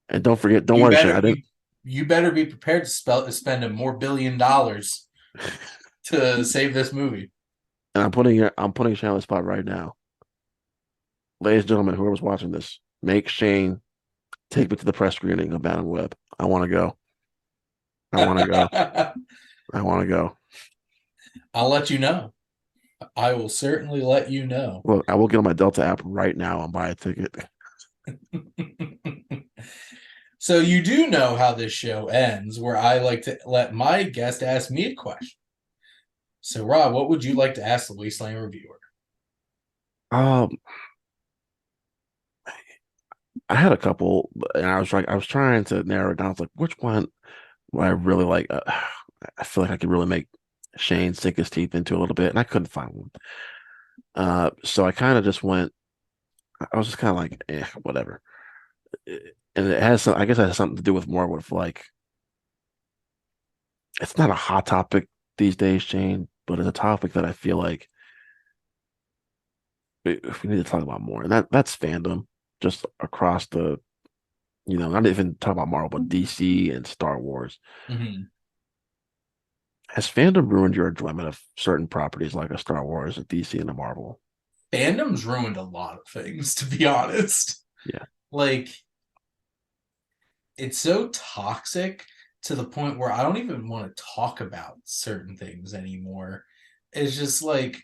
and don't forget. Don't You worry, Shane. better I didn't. you better be prepared to spend a more $1 billion to save this movie. And I'm putting Shane on the spot right now, ladies and gentlemen. Whoever's watching this, make Shane take me to the press screening of Madam Web. I want to go. I want to go. I'll I want to go. let you know. I will certainly let you know. Look, I will get on my Delta app right now and buy a ticket. So you do know how this show ends, where I like to let my guest ask me a question. So Rob, what would you like to ask the Wasteland Reviewer? Um, I had a couple, and I was trying to narrow it down. It's like, which one would I really like? I feel like I could really make Shane sink his teeth into a little bit, and I couldn't find one. So I kind of just went. I was just kind of like, whatever. And it has some. I guess it has something to do with more with like, it's not a hot topic these days, Shane, but it's a topic that I feel like we need to talk about more, and that's fandom just across the, not even talk about Marvel, but DC and Star Wars. Mm-hmm. Has fandom ruined your enjoyment of certain properties like a Star Wars, a DC, and a Marvel? Fandom's ruined a lot of things, to be honest. Yeah. Like, it's so toxic to the point where I don't even want to talk about certain things anymore. It's just like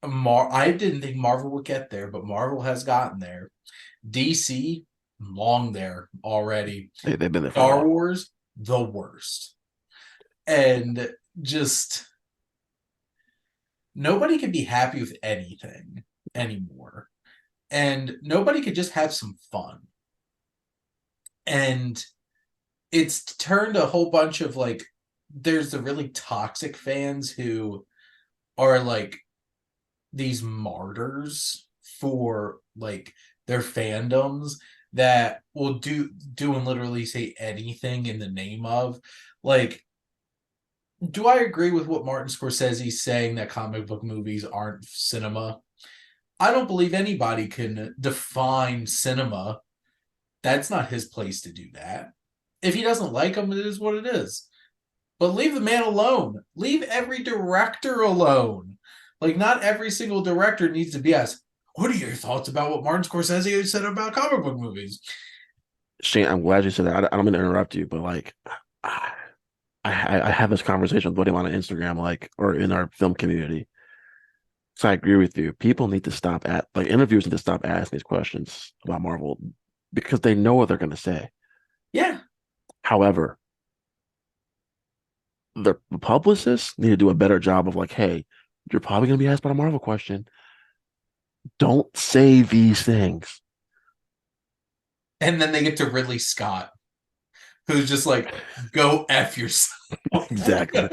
I didn't think Marvel would get there, but Marvel has gotten there. DC, long there already. They've been there for a Star while. Wars, the worst. And just nobody can be happy with anything anymore. And nobody could just have some fun. And it's turned a whole bunch of like, there's the really toxic fans who are like these martyrs for like their fandoms that will do and literally say anything in the name of like, do I agree with what Martin Scorsese's saying that comic book movies aren't cinema? I don't believe anybody can define cinema. That's not his place to do that. If he doesn't like them, it is what it is. But leave the man alone. Leave every director alone. Like, not every single director needs to be asked, what are your thoughts about what Martin Scorsese said about comic book movies? Shane, I'm glad you said that. I don't mean to interrupt you, but like, I, I have this conversation with Buddy on Instagram, like, or in our film community. So I agree with you. People need to stop at like interviewers need to stop asking these questions about Marvel because they know what they're going to say. Yeah. However, the publicists need to do a better job of like, hey, you're probably going to be asked about a Marvel question. Don't say these things. And then they get to Ridley Scott, who's just like, go F yourself. Exactly.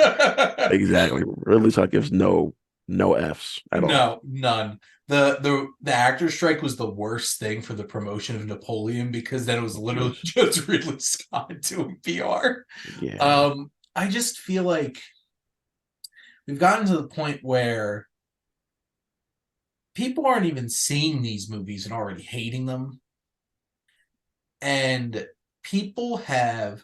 Exactly. Ridley Scott gives no F's at all. No, none. The actor strike was the worst thing for the promotion of Napoleon because then it was literally Yes. just Ridley Scott doing PR. Yeah. I just feel like we've gotten to the point where people aren't even seeing these movies and already hating them. And people have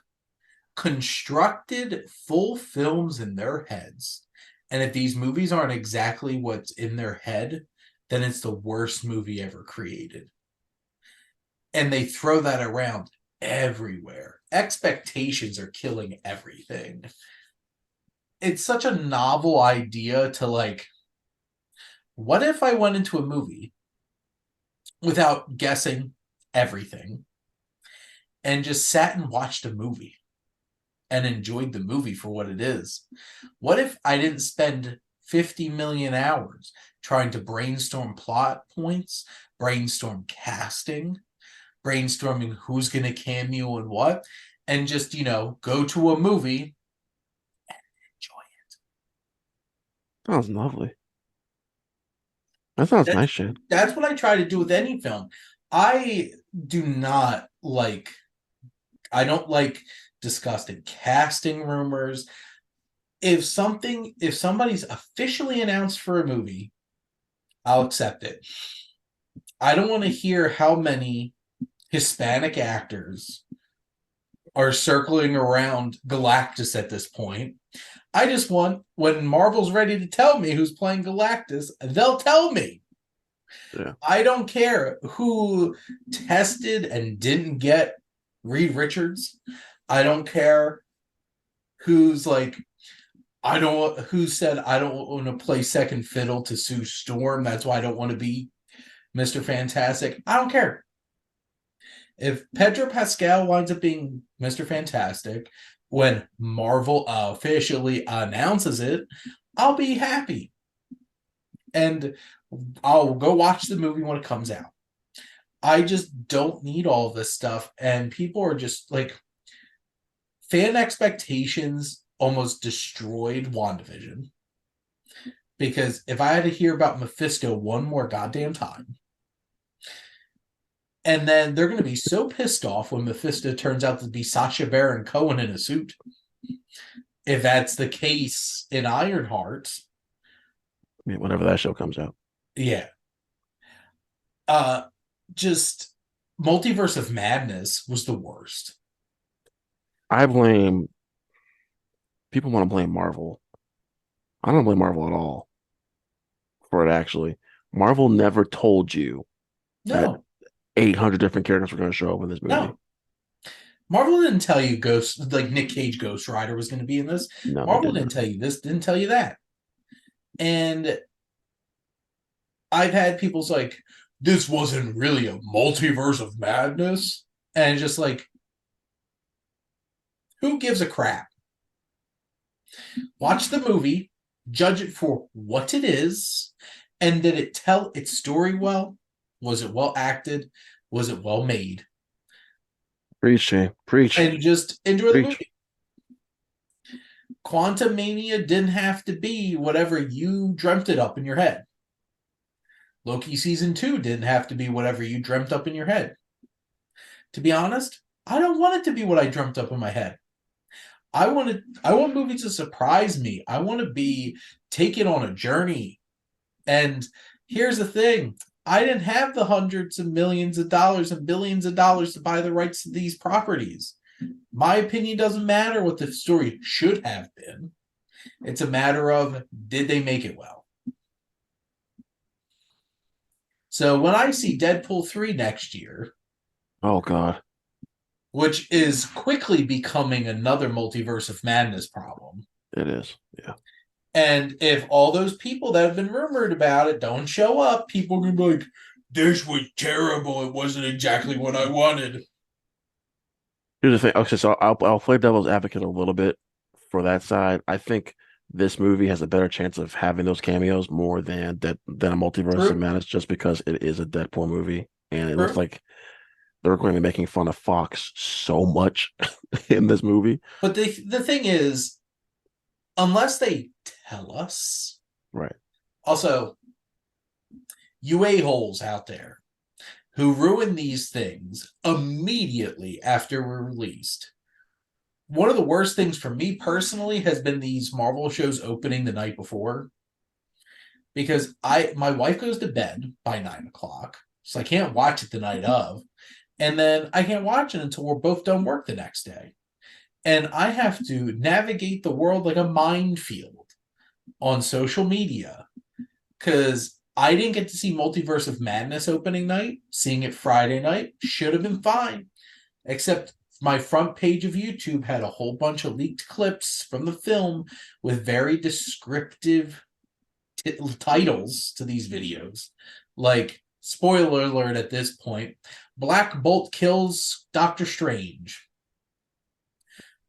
constructed full films in their heads. And if these movies aren't exactly what's in their head, then it's the worst movie ever created. And they throw that around everywhere. Expectations are killing everything. It's such a novel idea to like, what if I went into a movie without guessing everything and just sat and watched a movie and enjoyed the movie for what it is? What if I didn't spend 50 million hours trying to brainstorm plot points, brainstorm casting, brainstorming who's going to cameo and what, and just, go to a movie and enjoy Sounds lovely. That sounds it? nice, Shane. That's what I try to do with any film. I do not like, I don't like disgusting casting rumors. If somebody's officially announced for a movie, I'll accept it. I don't want to hear how many Hispanic actors are circling around Galactus at this point. I just want, when Marvel's ready to tell me who's playing Galactus, they'll tell me. Yeah. I don't care who tested and didn't get Reed Richards. I don't care who's like, who said I don't want to play second fiddle to Sue Storm. That's why I don't want to be Mr. Fantastic. I don't care. If Pedro Pascal winds up being Mr. Fantastic when Marvel officially announces it, I'll be happy. And I'll go watch the movie when it comes out. I just don't need all of this stuff. And people are just like, fan expectations almost destroyed WandaVision. Because if I had to hear about Mephisto one more goddamn time, and then they're going to be so pissed off when Mephisto turns out to be Sacha Baron Cohen in a suit. If that's the case in Ironheart. I mean, whenever that show comes out. Yeah. Just Multiverse of Madness was the worst. I blame people want to blame Marvel. I don't blame Marvel at all for it, actually. Marvel never told you that No. 800 different characters were going to show up in this movie. No. Marvel didn't tell you Ghost, like Nick Cage Ghost Rider was going to be in this. No, Marvel didn't tell you this, didn't tell you that. And I've had people's like, this wasn't really a multiverse of madness. And it's just like, who gives a crap? Watch the movie, judge it for what it is, and did it tell its story well? Was it well acted? Was it well made? Preach, Shane. Preach. And just enjoy the Preach. movie. Quantumania didn't have to be whatever you dreamt it up in your head. Loki season 2 didn't have to be whatever you dreamt up in your head. To be honest, I don't want it to be what I dreamt up in my head. I want movies to surprise me. I want to be taken on a journey. And here's the thing. I didn't have the hundreds of millions of dollars and billions of dollars to buy the rights to these properties. My opinion doesn't matter what the story should have been. It's a matter of, did they make it well? So when I see Deadpool 3 next year, Oh, God. which is quickly becoming another Multiverse of Madness problem. It is. Yeah. And if all those people that have been rumored about it don't show up, people are going to be like, this was terrible. It wasn't exactly what I wanted. Here's the thing. Okay, so I'll play devil's advocate a little bit for that side. I think this movie has a better chance of having those cameos more than a Multiverse of Madness, just because it is a Deadpool movie, and it looks like they're going to be making fun of Fox so much in this movie. But the thing is, unless they tell us, right? Also, you a-holes out there who ruin these things immediately after we're released. one of the worst things for me personally has been these Marvel shows opening the night before, because my wife goes to bed by 9 o'clock, so I can't watch it the night of, and then I can't watch it until we're both done work the next day, and I have to navigate the world like a minefield on social media because I didn't get to see Multiverse of Madness opening night. Seeing it Friday night should have been fine, except my front page of YouTube had a whole bunch of leaked clips from the film with very descriptive titles to these videos. Like, spoiler alert at this point, Black Bolt kills Doctor Strange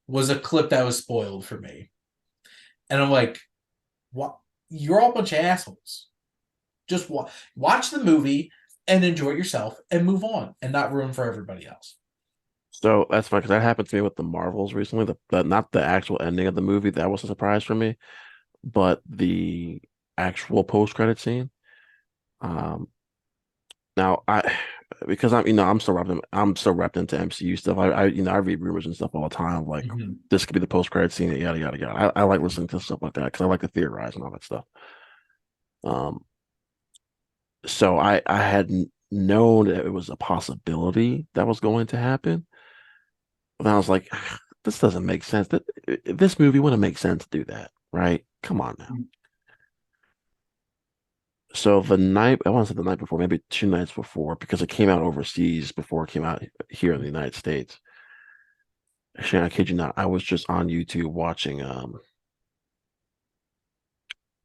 was a clip that was spoiled for me. And I'm like, what? You're all a bunch of assholes. Just watch the movie and enjoy yourself and move on and not ruin for everybody else. So that's fine because that happened to me with the Marvels recently. Not the actual ending of the movie, that was a surprise for me, but the actual post-credit scene. Um, now I because I'm still wrapped into MCU stuff. I read rumors and stuff all the time. Like Mm-hmm. this could be the post-credit scene, yada yada yada. I like listening to stuff like that because I like to theorize and all that stuff. Um, so I hadn't known that it was a possibility that was going to happen. And I was like, this doesn't make sense. This movie wouldn't make sense to do that, right? Come on now. So I want to say the night before, maybe 2 nights before, because it came out overseas before it came out here in the United States. Actually, I kid you not, I was just on YouTube watching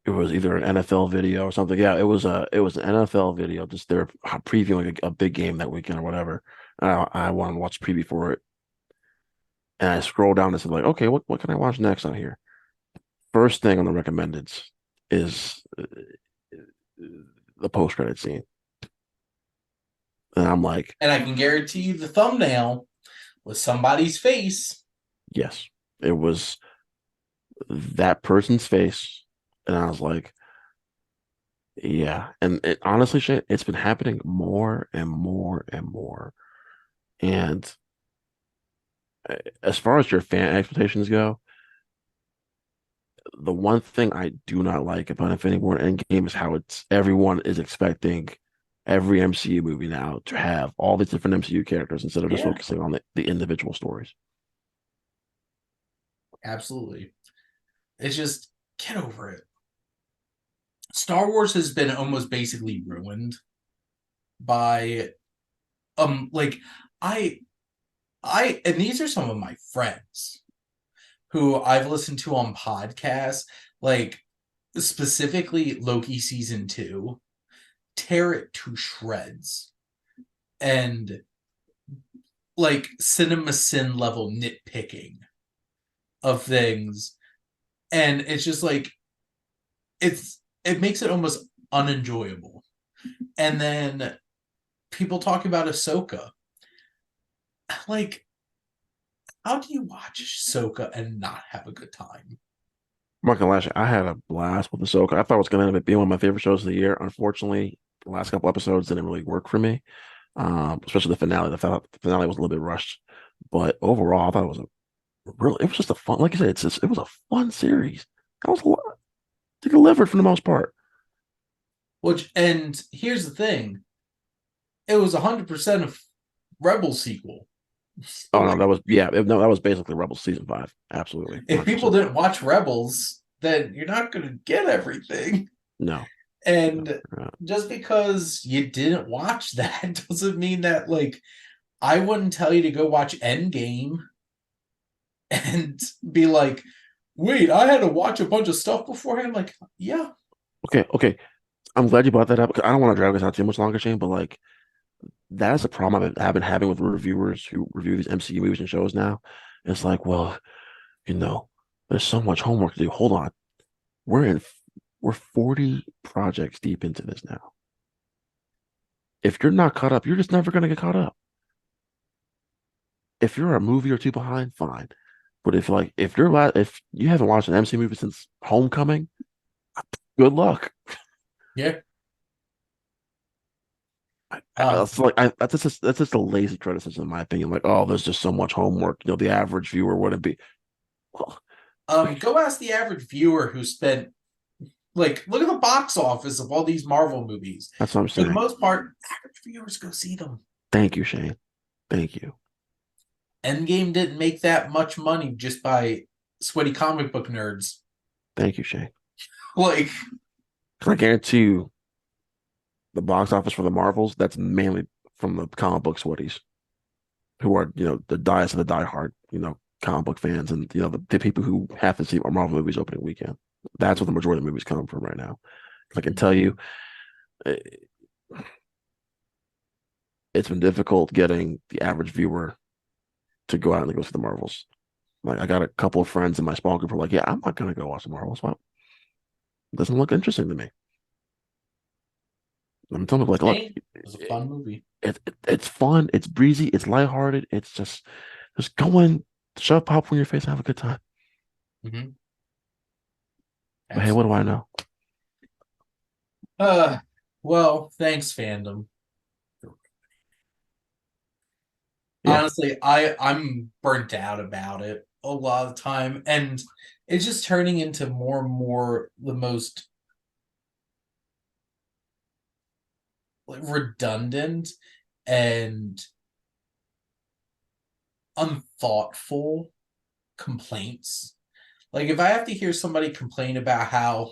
it was either an NFL video or something. Yeah, it was an NFL video, just they're previewing a big game that weekend or whatever. And I wanted to watch the preview for it. And I scroll down and said, like, okay, what can I watch next on here? First thing on the recommended is the post credit scene, and I'm like, And I can guarantee you the thumbnail was somebody's face. yes, it was that person's face, and I was like, yeah, and honestly, Shane, it's been happening more and more and more, and as far as your fan expectations go, the one thing I do not like about Infinity War and Endgame is how it's everyone is expecting every MCU movie now to have all these different MCU characters instead of just Yeah, focusing on the individual stories. absolutely. It's just get over it. Star Wars has been almost basically ruined by like I and these are some of my friends who I've listened to on podcasts, like specifically Loki season 2, tear it to shreds and like cinema sin level nitpicking of things. And it's just like it makes it almost unenjoyable. And then people talk about Ahsoka. Like, how do you watch Ahsoka and not have a good time? I'm not gonna lie, I had a blast with Ahsoka. I thought it was gonna end up being one of my favorite shows of the year. Unfortunately, the last couple episodes didn't really work for me, especially the finale. The finale was a little bit rushed, but overall, I thought it was it was just a fun, like I said, it was a fun series. That was a lot. They delivered for the most part. Which, and here's the thing, it was 100% of Rebel sequel. Oh no, Like, no, that was basically Rebels season 5. Absolutely, if people 100%. didn't watch Rebels, then you're not going to get everything. No, no, And no. just because you didn't watch that doesn't mean that, like, I wouldn't tell you to go watch Endgame and be like, wait, I had to watch a bunch of stuff beforehand. Like, yeah, Okay, okay. I'm glad you brought that up because I don't want to drag this out too much longer, Shane. But like, that's a problem I've been having with reviewers who review these MCU movies and shows now. It's like, well, you know, there's so much homework to do. Hold on, we're in we're 40 projects deep into this now. If you're not caught up, you're just never gonna get caught up. If you're a movie or two behind, fine. But if you haven't watched an MCU movie since Homecoming, good luck. yeah. Um, That's just a lazy criticism in my opinion. Like, oh, there's just so much homework. The average viewer wouldn't be. Well, go ask the average viewer who spent like look at the box office of all these Marvel movies. that's what I'm For the saying. most part, average viewers go see them. Thank you, Shane. Thank you. Endgame didn't make that much money just by sweaty comic book nerds. Thank you, Shane. Like, 'Cause I guarantee you, the box office for the Marvels, that's mainly from the comic book sweaties, who are, the diets of the diehard, comic book fans, and the people who have to see Marvel movies opening weekend. That's what the majority of the movies come from right now. I can tell you, eh, it's been difficult getting the average viewer to go out and go see the Marvels. Like, I got a couple of friends in my small group who are like, "Yeah, I'm not gonna go watch the Marvels. Well, it doesn't look interesting to me." I'm telling them, like, look, it was a fun movie. it's fun, it's breezy, it's lighthearted. It's just go in, shove popcorn in your face, and have a good time. Mm-hmm. But hey, what do Absolutely. I know? Uh, well, thanks, fandom. Yeah, Honestly, I'm burnt out about it a lot of the time, and it's just turning into more and more the most like, redundant and unthoughtful complaints. Like if I have to hear somebody complain about how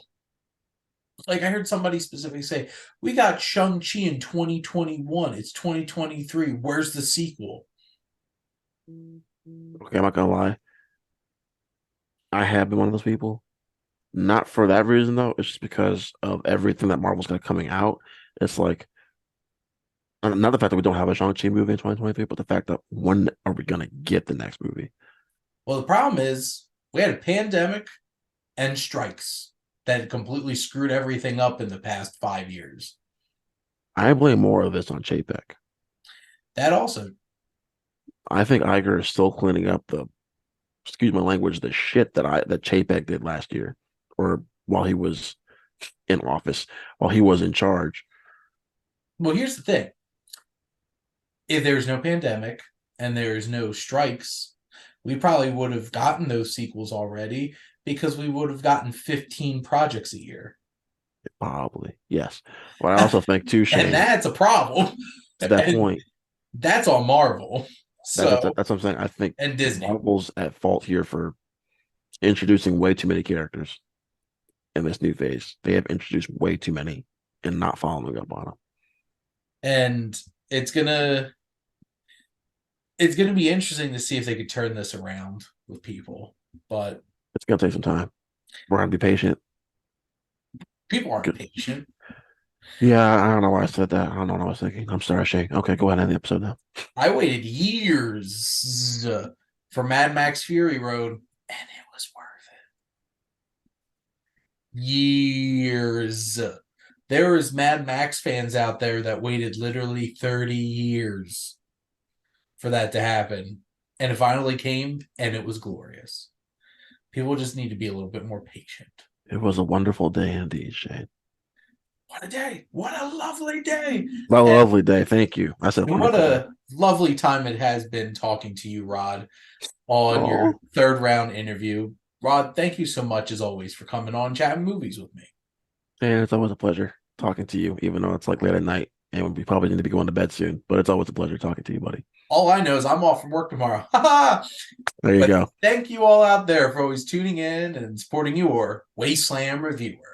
like I heard somebody specifically say, we got Shang-Chi in 2021. It's 2023. Where's the sequel? okay, I'm not gonna lie. I have been one of those people. Not for that reason though. It's just because of everything that Marvel's got coming out. It's like not the fact that we don't have a Shang-Chi movie in 2023, but the fact that when are we gonna get the next movie? Well, the problem is we had a pandemic and strikes that completely screwed everything up in the past 5 years. I blame more of this on Chapek. That also, I think Iger is still cleaning up excuse my language, the shit that Chapek did last year, or while he was in office, while he was in charge. well, here's the thing. If there's no pandemic and there's no strikes, we probably would have gotten those sequels already because we would have gotten 15 projects a year. Probably, yes. But I also think too, And Shane, that's a problem. to that And point, that's on Marvel. So, that's what I'm saying. I think and Disney. Marvel's at fault here for introducing way too many characters in this new phase. They have introduced way too many and not following up on them. And it's gonna it's gonna be interesting to see if they could turn this around with people. But It's gonna take some time. We're gonna be patient. people aren't 'Cause- patient. Yeah, I don't know why I said that. I don't know what I was thinking. I'm sorry, Shane. Okay, go ahead and end the episode now. I waited years for Mad Max Fury Road, and it was worth it. Years. There was Mad Max fans out there that waited literally 30 years for that to happen. And it finally came, and it was glorious. People just need to be a little bit more patient. It was a wonderful day indeed, Shane. What a day. What a lovely day. Well, a And, lovely day. Thank you. I said and what wonderful day. a lovely time it has been talking to you, Rod, on your Oh, third round interview. Rod, thank you so much, as always, for coming on chatting movies with me. and it's always a pleasure talking to you, even though it's like late at night and we probably need to be going to bed soon. But it's always a pleasure talking to you, buddy. All I know is I'm off from work tomorrow. There you But go. thank you all out there for always tuning in and supporting your Wasteland Reviewer.